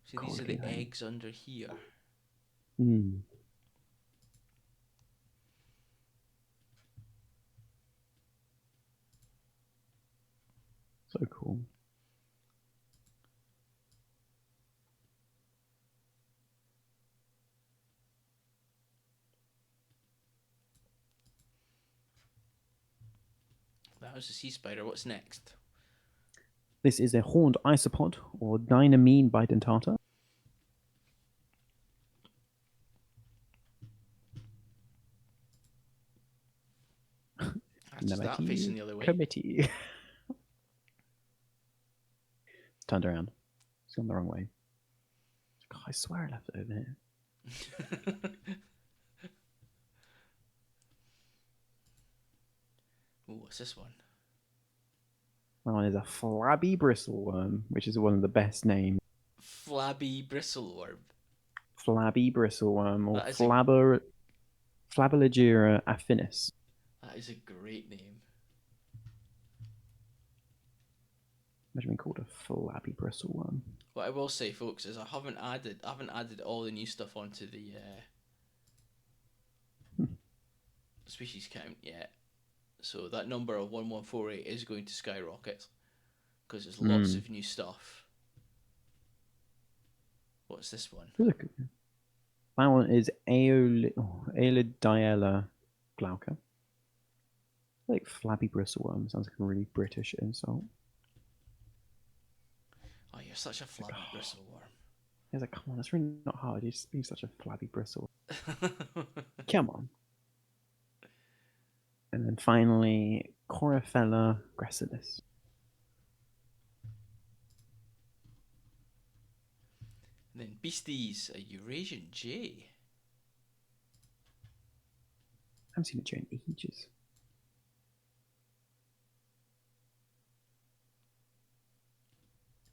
See, these are the Corky, eggs under here. Hmm. So cool. That was a sea spider. What's next? This is a horned isopod, or Dynamine bidentata. That's just that facing the other way. Committee. Turned around. It's gone the wrong way. God, I swear I left it over here. Ooh, what's this one? That one is a flabby bristleworm, which is one of the best names. Flabby bristleworm. Flabby bristleworm, or That is Flabelligera affinis. That is a great name. Imagine being called a flabby bristleworm. What I will say, folks, is I haven't added all the new stuff onto the species count yet. So that number of 1148 is going to skyrocket because there's lots of new stuff. What's this one? That one is Aeolidiella glauca. Like flabby bristleworm. Sounds like a really British insult. Oh, you're such a flabby bristleworm. He's like, come on, it's really not hard. You're just being such a flabby bristle. Come on. And then finally, Chorophella gracilis. And then Beasties, a Eurasian jay. I haven't seen a jay in ages.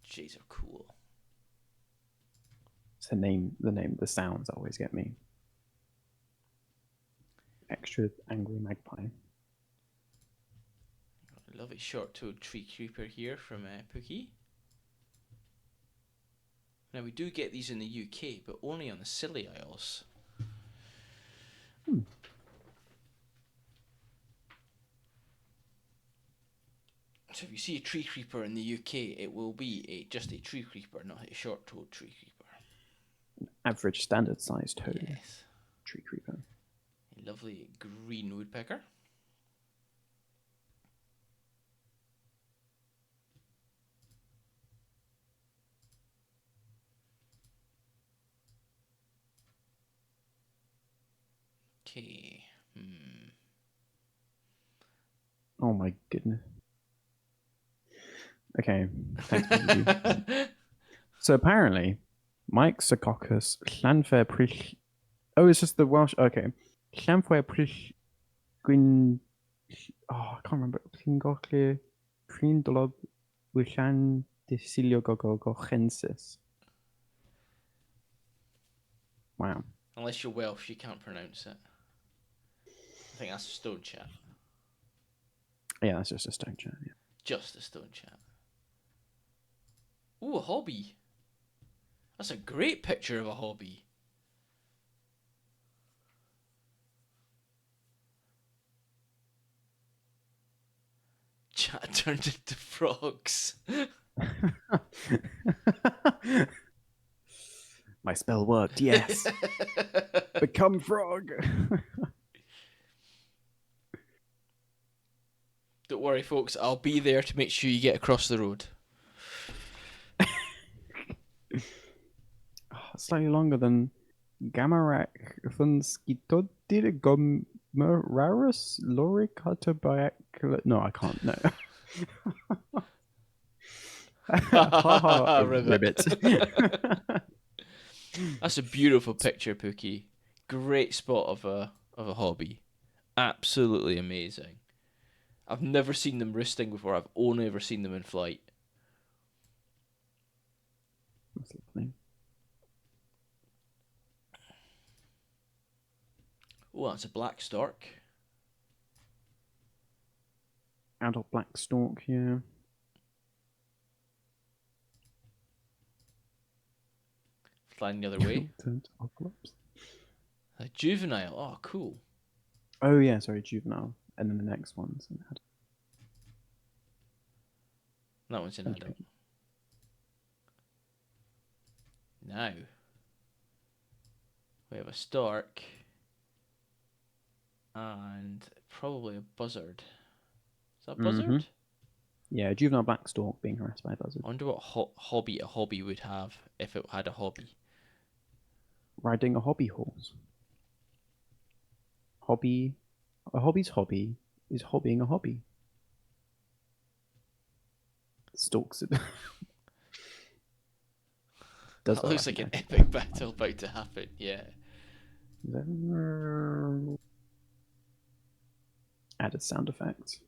Jays are cool. It's the sounds always get me. Extra angry magpie. Lovely short-toed tree creeper here from Pookie. Now we do get these in the UK, but only on the Scilly Isles. So if you see a tree creeper in the UK, it will be just a tree creeper, not a short-toed tree creeper. Average standard sized toad. Yes. Tree creeper. A lovely green woodpecker. Okay. Oh my goodness. Okay. Thanks. So apparently, Mike Secaucus, Llanfair Prill. Oh, it's just the Welsh. Okay. Llanfair Prill. Gwyn. Oh, I can't remember. Llangollir. Cryn Dolob. Wyllan Desilio Gochensis. Wow. Unless you're Welsh, you can't pronounce it. I think that's a stone chat. Yeah, that's just a stone chat. Yeah. Just a stone chat. Ooh, a hobby. That's a great picture of a hobby. Chat turned into frogs. My spell worked, yes. Become frog. Don't worry, folks. I'll be there to make sure you get across the road. Slightly longer than Gamarak Thunskitodir Gomerarus Loricata. No, I can't. No. Ribbit. That's a beautiful picture, Pookie. Great spot of a hobby. Absolutely amazing. I've never seen them roosting before. I've only ever seen them in flight. That's lovely. Oh, that's a black stork. Adult black stork, yeah. Flying the other way. A juvenile. Oh, cool. Oh, yeah, sorry, juvenile. And then the next one's an adult. That one's an adult. Now, we have a stork and probably a buzzard. Is that a buzzard? Yeah, juvenile black stork being harassed by a buzzard. I wonder what hobby a hobby would have if it had a hobby. Riding a hobby horse. Hobby. A hobby's hobby is hobbying a hobby. Stalks it. That looks like an epic battle about to happen, yeah. Added sound effects.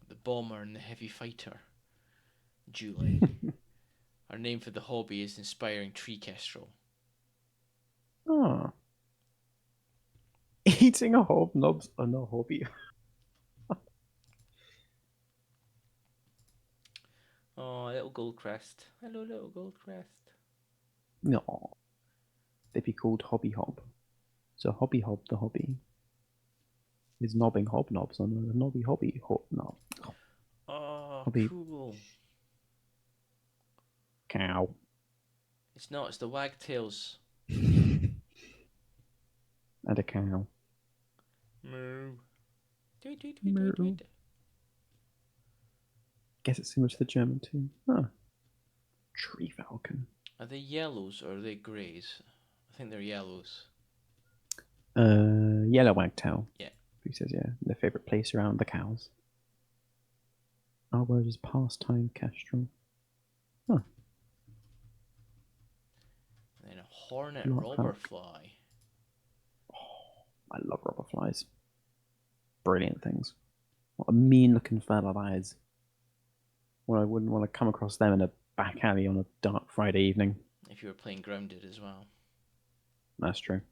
The bomber and the heavy fighter. Julie. Our name for the hobby is Inspiring Tree Kestrel. Oh. Eating a hobnob's a no hobby. Oh, little Goldcrest. Hello, little Goldcrest. No. They'd be called Hobby Hob. So Hobby Hob the hobby is nobbing hobnobs on a knobby hobby hobnob. Oh, Hobby. cool. cow. It's not. It's the wagtails. And a cow. Moo. Tweet, tweet, tweet, Moo. tweet, tweet. Guess it's similar to the German too. Huh. Tree falcon. Are they yellows or are they greys? I think they're yellows. Yellow wagtail. Yeah. Who says yeah? Their favorite place around the cows. Our word is pastime kestrel. Huh. And then a hornet Not robber falcon. fly. I love rubber flies. Brilliant things. What a mean-looking fella that is. Well, I wouldn't want to come across them in a back alley on a dark Friday evening. If you were playing Grounded as well. That's true.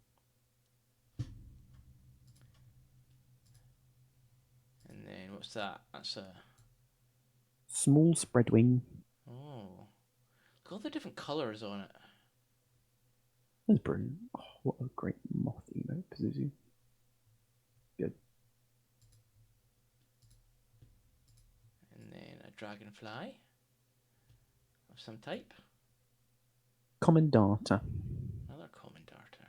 And then what's that? That's a Small spreadwing. oh. Look at all the different colours on it. That's brilliant. Oh, what a great moth emote, Pazuzu. Good. And then a dragonfly of some type. Common darter. Another common darter.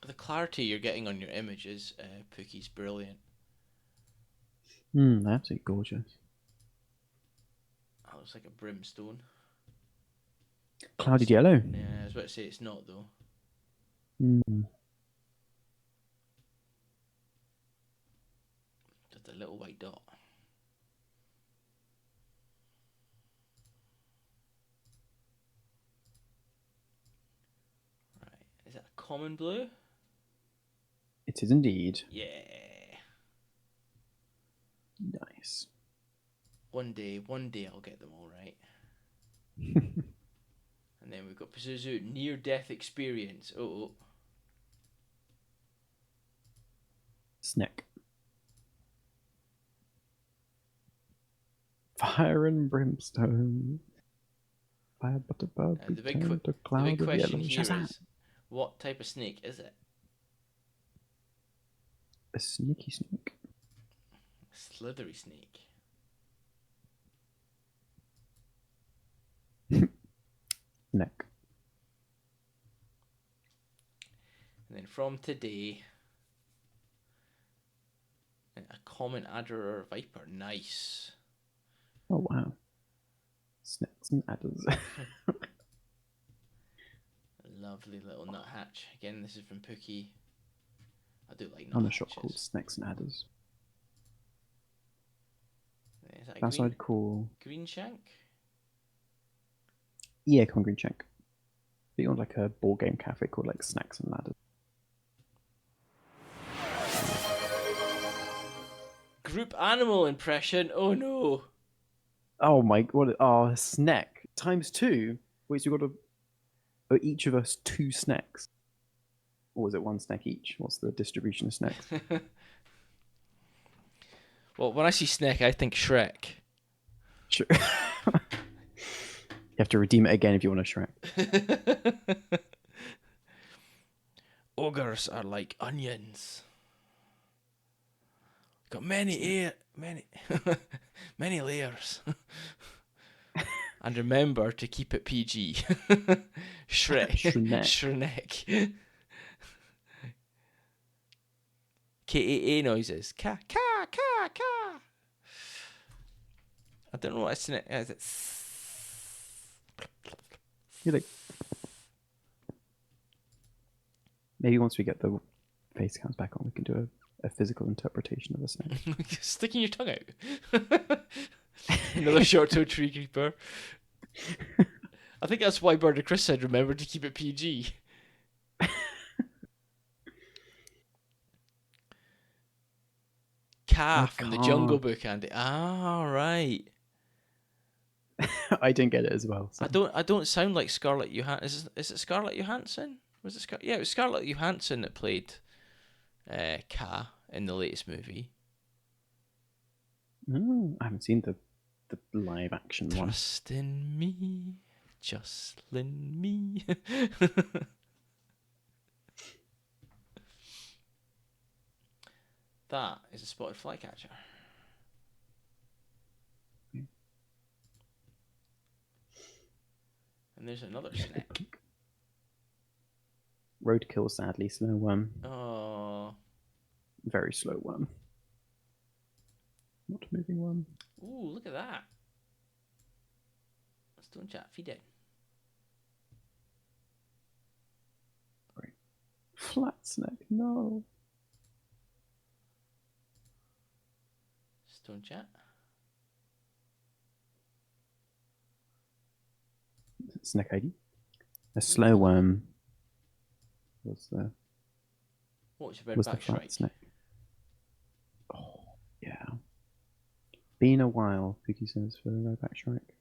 The clarity you're getting on your images, Pookie's brilliant. Absolutely gorgeous. That looks like a brimstone. Clouded yellow. Yeah, I was about to say it's not though. Just a little white dot. Right, is that a common blue? It is indeed. Yeah. Nice. One day I'll get them all right. And then we've got Pazuzu near-death experience. Oh. Snick. Fire and brimstone. Fire but above. The big The the cloud big of question yellow. here Shazam! is, what type of snake is it? A sneaky snake. A slithery snake. Neck. And then from today, a common adder or viper. Nice. Oh wow. Snakes and adders. Lovely little nuthatch. Again, this is from Pookie. I do like On a shop called nuthatches. Snakes and Adders. Is that a That's what I'd call. green shank? Yeah, common green shank. But you want like a board game cafe called like Snacks and Ladders. Group animal impression. Oh no. Oh my! What? Oh, snack times 2. Wait, so you got each of us 2 snacks, or is it 1 snack each? What's the distribution of snacks? Well, when I see Snek, I think Shrek. Sure. You have to redeem it again if you want to Shrek. Ogres are like onions. Got many many layers. And remember to keep it PG. Shrenek. KAA noises. Ka. I don't know what it's in it. Is it? You're like, maybe once we get the face cams back on, we can do a physical interpretation of a snake. Sticking your tongue out. Another short-toed tree creeper. I think that's why Bird Chris said, remember to keep it PG. Ka from the Jungle Book, Andy. Ah, right. I didn't get it as well. So. I don't sound like Scarlett Johansson. Is it Scarlett Johansson? Was it yeah, it was Scarlett Johansson that played Ka in the latest movie. I haven't seen the live action one. Trust in me, just in me. That is a spotted flycatcher. And there's another snake. Roadkill, sadly, slow worm. Oh. Very slow worm. Not moving worm. Ooh, look at that. Stone chat, feed it. Right. Flat snake, no. Stone chat. Snake ID. A slow worm was the What's your was the redback flat shrike? snake. Oh yeah. Been a while, Pookie says for the redback shrike.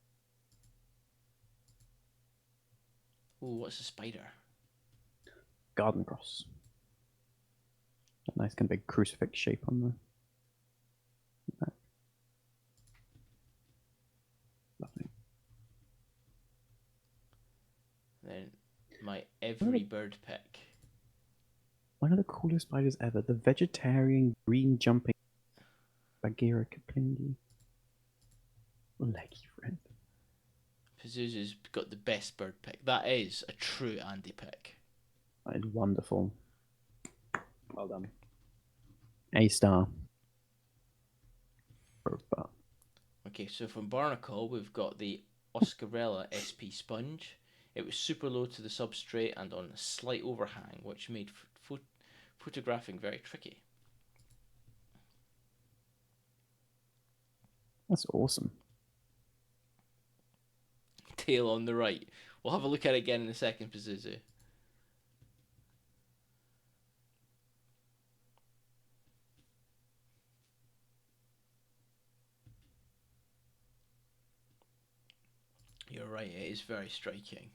Ooh, what's a spider? Garden cross. That nice kind of big crucifix shape on the back. Lovely. Then my every bird pick. One of the coolest spiders ever. The vegetarian green jumping Bagheera Kaplingi. Leggy friend. Pazuzu's got the best bird pick. That is a true Andy pick. That is wonderful. Well done. A star. Okay, so from Barnacle, we've got the Oscarella SP sponge. It was super low to the substrate and on a slight overhang, which made photographing very tricky. That's awesome. Tail on the right. We'll have a look at it again in a second, Pazuzu. You're right, it is very striking.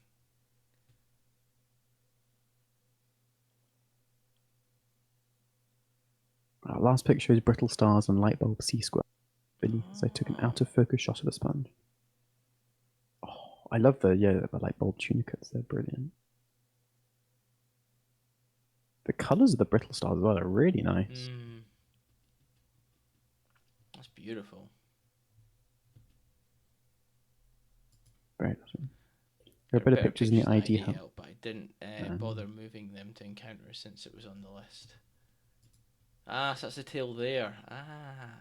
Last picture is brittle stars and light bulb sea squirrel. Billy, so I took an out of focus shot of a sponge. Oh, I love the light bulb tunicates. They're brilliant. The colours of the brittle stars as well are really nice. That's beautiful. Very awesome. There are better pictures in the ID help, but I didn't bother moving them to encounter since it was on the list. Ah, so that's the tail there. Ah.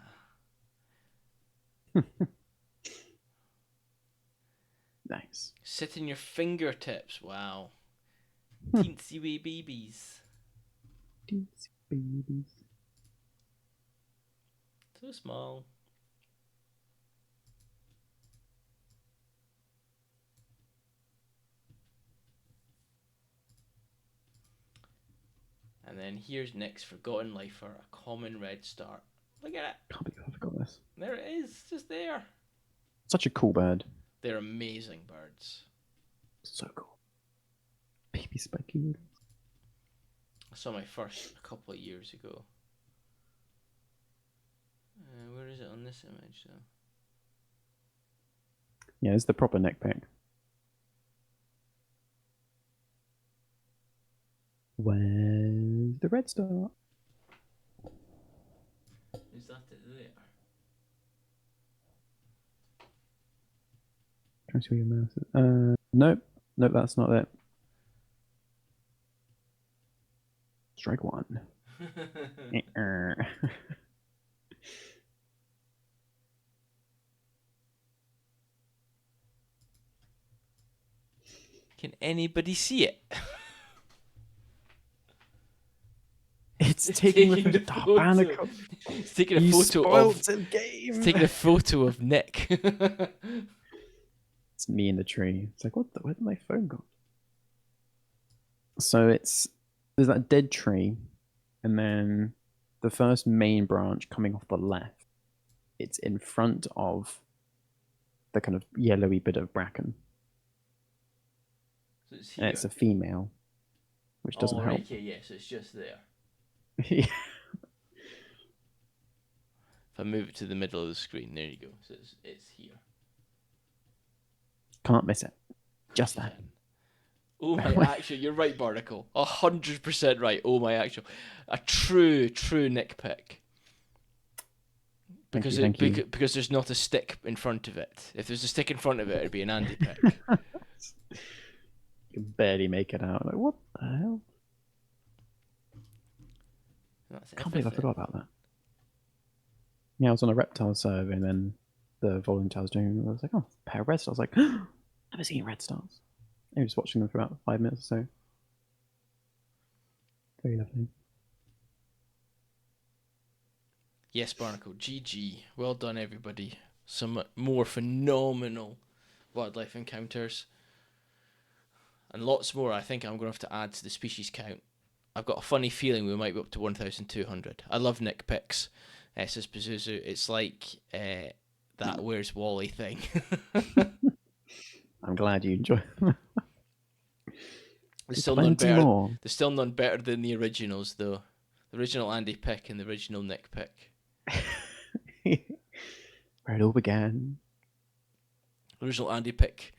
Nice. Sit in your fingertips. Wow. Teensy wee babies. Teensy babies. So small. And then here's Nick's Forgotten Lifer, a common red star. Look at it. Can't believe I forgot this. There it is, just there. Such a cool bird. They're amazing birds. So cool. Baby spiky noodles. I saw my first a couple of years ago. Where is it on this image though? Yeah, it's the proper neck pick. Where's the red star? Is that it there? Trying to see where your mouse is. Nope. Nope, that's not it. Strike one. Can anybody see it? It's taking the photo. It's taking a photo of the game. It's taking a photo of Nick. It's me in the tree. It's like, where did my phone go? So there's that dead tree, and then the first main branch coming off the left. It's in front of the kind of yellowy bit of bracken. So it's here. And it's a female, which doesn't help. Okay, yes, it's just there. Yeah. If I move it to the middle of the screen, there you go. So it's here. Can't miss it. Just that. Oh my actual, you're right, Barnacle. 100% right. Oh my actual, a true Nick pick. Because Thank you. because there's not a stick in front of it. If there's a stick in front of it, it'd be an Andy pick. You can barely make it out. Like, what the hell? That's Can't believe I everything. forgot about that. Yeah, I was on a reptile survey, and then the volunteer I was doing, I was like, oh, a pair of red stars. I was like, never seen red stars. I was just watching them for about 5 minutes or so. Very lovely. Yes, Barnacle. GG. Well done, everybody. Some more phenomenal wildlife encounters. And lots more I think I'm going to have to add to the species count. I've got a funny feeling we might be up to 1,200. I love Nick Picks. Says Pazuzu. It's like that Where's Wally thing. I'm glad you enjoy. There's still none better. There's still none better than the originals, though. The original Andy Pick and the original Nick Pick. Where it all began. Original Andy Pick.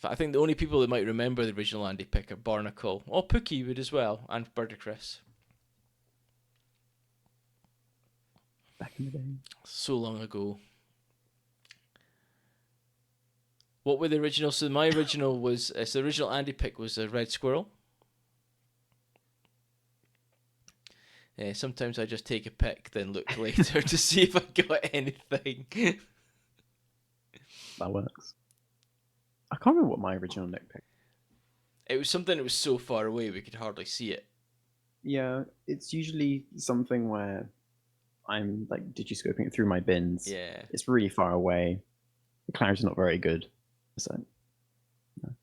I think the only people that might remember the original Andy Pick are Barnacle. Oh, Pookie would as well, and Birdicris. Back in the day. So long ago. What were the originals? So my original was... so the original Andy Pick was a red squirrel. Sometimes I just take a pic, then look later to see if I got anything. That works. I can't remember what my original Nick Pick. It was something that was so far away we could hardly see it. Yeah, it's usually something where I'm like digiscoping it through my bins. Yeah. It's really far away. The clarity's not very good. So, no.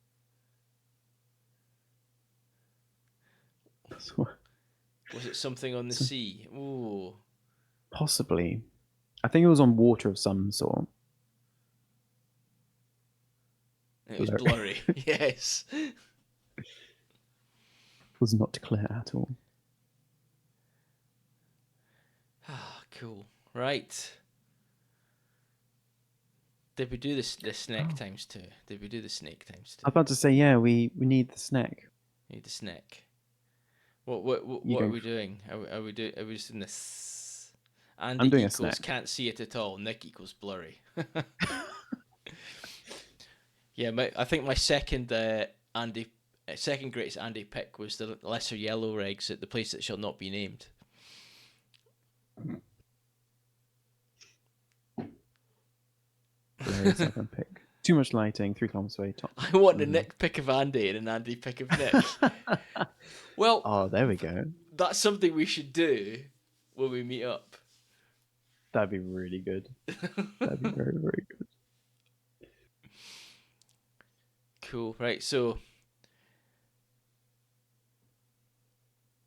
Was it something on the sea? Ooh. Possibly. I think it was on water of some sort. It was blurry. Yes. It was not clear at all. Ah, cool. Right. Did we do the snake times 2? Did we do the snake times 2? I was about to say, yeah, we need the snack. Need the snake. What are we doing? Are we just in this? Andy I'm doing equals a snack. Can't see it at all. Nick equals blurry. Yeah, I think my second second greatest Andy pick was the lesser yellow regs at the place that shall not be named. Second pick. Too much lighting, 3 kilometers away. Top. I want a Nick pick of Andy and an Andy pick of Nick. Well, oh, there we go. That's something we should do when we meet up. That'd be really good. That'd be very, very good. Cool. Right, so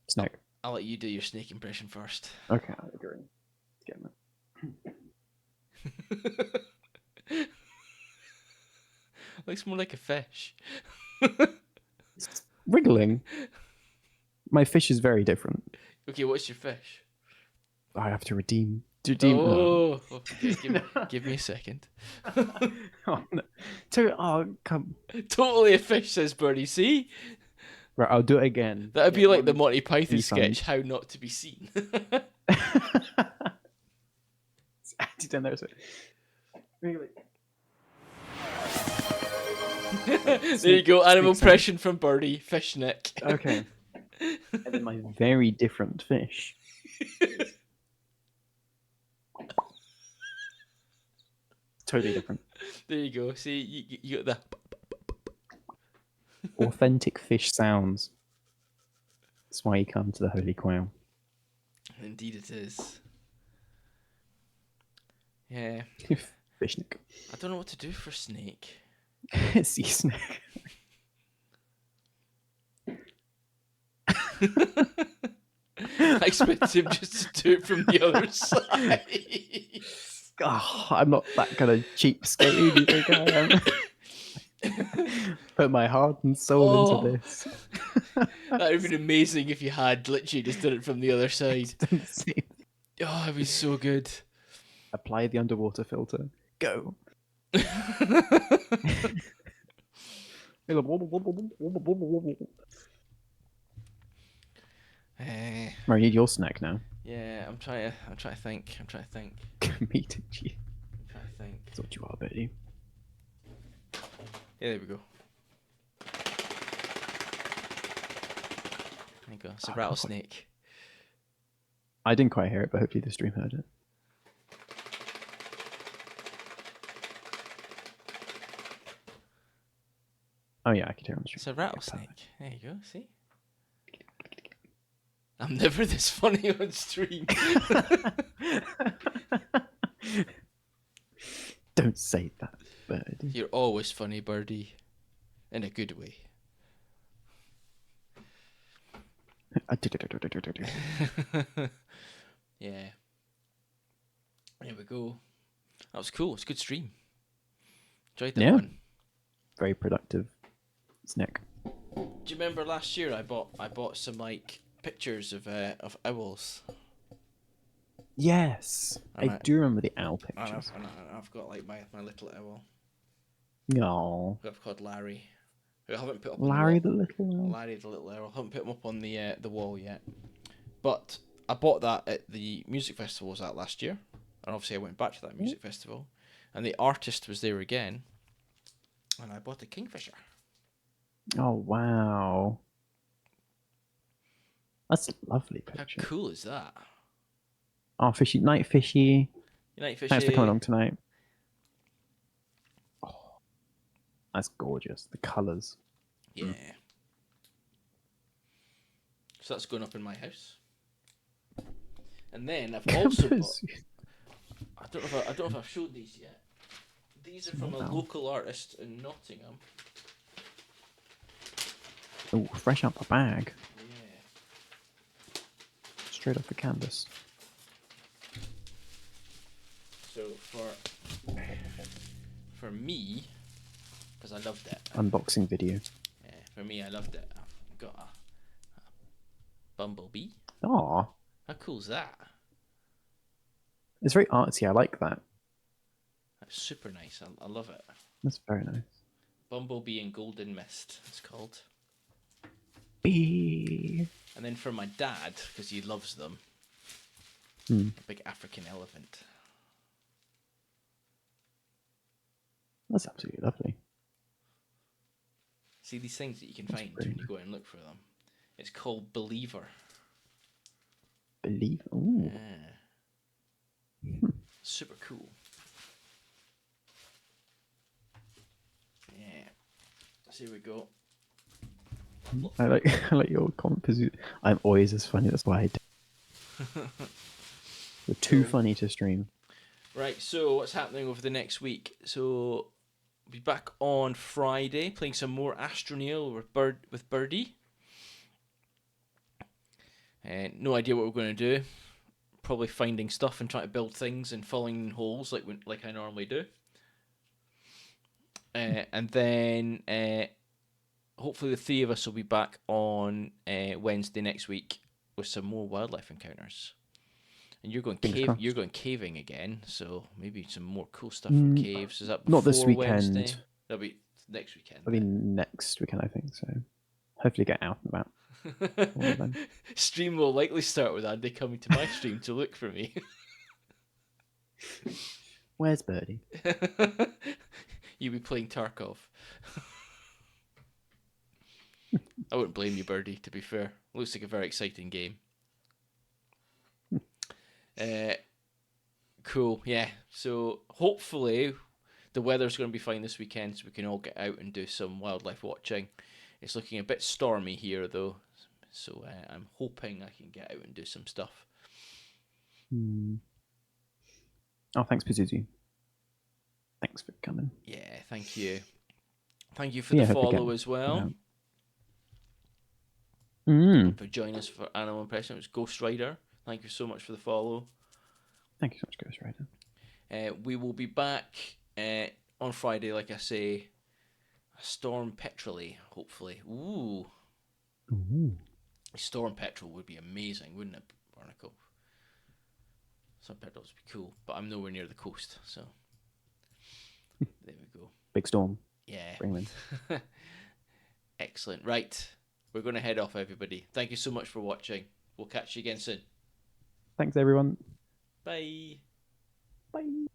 Snake. I'll let you do your snake impression first. Okay, I agree. Get that. Looks more like a fish. It's wriggling. My fish is very different. Okay, what's your fish? I have to redeem. Oh, okay, give me a second. Oh, no. Come. Totally a fish, says Birdie. See? Right, I'll do it again. That'd be like the Monty Python sketch, How Not to Be Seen. It's actually down there, so. Really? There you go, animal impression from Birdie, fish Nick. Okay. And then my very different fish. Totally different. There you go. See, you got the authentic fish sounds. That's why you come to the Holy Quail. Indeed it is. Yeah. Fish Nick. I don't know what to do for snake. Sea snake. I expect him just to do it from the other side. Oh, I'm not that kind of cheapskate. Who do you think I am? Put my heart and soul into this. That would have been amazing if you had literally just done it from the other side. Oh, it'd be so good. Apply the underwater filter. Go. I need your snack now. Yeah, I'm trying to. I'm trying to think. I'm trying to think. Comedic genius. I'm trying to think. That's what you are, Birdie. Yeah, there we go. There you go. It's a Oh, I can't quite- rattlesnake. I didn't quite hear it, but hopefully the stream heard it. Oh yeah, I could hear it on the stream. It's a rattlesnake. There you go. See. I'm never this funny on stream. Don't say that, Birdie. You're always funny, Birdie. In a good way. Yeah. There we go. That was cool. It's a good stream. Enjoyed that Yeah. one. Very productive. Snack. Do you remember last year I bought some like pictures of owls? Yes, And I do remember the owl And pictures. I've got like my little owl Oh, who I've called Larry. Who I haven't put up Larry on the the wall. little owl. Larry the little owl. I haven't put him up on the wall yet. But I bought that at the music festival I was at last year. And obviously I went back to that music festival. And the artist was there again. And I bought a kingfisher. Oh wow, that's a lovely How picture. cool is that? Oh, fishy night, fishy. Night fishy. Thanks for coming along tonight. Oh, that's gorgeous. The colours. Yeah. So that's going up in my house. And then I've also bought, I don't know if I've showed these yet. These are from a Wow. local artist in Nottingham. Oh, fresh out the bag, Yeah. straight off the canvas. So for me, because I loved it. Unboxing video. Yeah, for me, I loved it. I've got a bumblebee. Oh, How cool is that? it's very artsy. I like that. That's super nice. I love it. That's very nice. Bumblebee and Golden Mist, it's called. Bee. And then for my dad, because he loves them, Hmm. a big African elephant. That's absolutely lovely. See these things that you can That's find pretty when you go and look for them. It's called Believer. Believe. Ooh. Yeah. Super cool. Yeah. So here we go. I like I like your comment because I'm always as funny. That's why I do. You're too funny to stream. Right, so what's happening over the next week? So we'll be back on Friday playing some more Astroneal with Birdie. No idea what we're going to do. Probably finding stuff and trying to build things and filling holes like I normally do. And then hopefully the three of us will be back on Wednesday next week with some more wildlife encounters. And you're going Fingers crossed. You're going caving again, so maybe some more cool stuff from caves. Is that Not this before weekend. Wednesday? That'll be next weekend. I mean, next weekend, I think so. Hopefully, get out and about. then. Stream will likely start with Andy coming to my stream to look for me. Where's Birdie? You'll be playing Tarkov. I wouldn't blame you, Birdie, to be fair. Looks like a very exciting game. Cool, yeah. So hopefully the weather's going to be fine this weekend so we can all get out and do some wildlife watching. It's looking a bit stormy here though, so I'm hoping I can get out and do some stuff. Oh, thanks, Pazuzu. Thanks for coming. Yeah, thank you. Thank you for the follow as well. For joining us for Animal Impression. It was Ghost Rider. Thank you so much for the follow. Thank you so much, Ghost Rider. We will be back on Friday, like I say. Storm Petrol, hopefully. Ooh. Storm Petrol would be amazing, wouldn't it, Barnacle? Storm Petrol would be cool, but I'm nowhere near the coast, so there we go. Big storm. Yeah. Bring wind. Excellent. Right. We're going to head off, everybody. Thank you so much for watching. We'll catch you again soon. Thanks, everyone. Bye. Bye.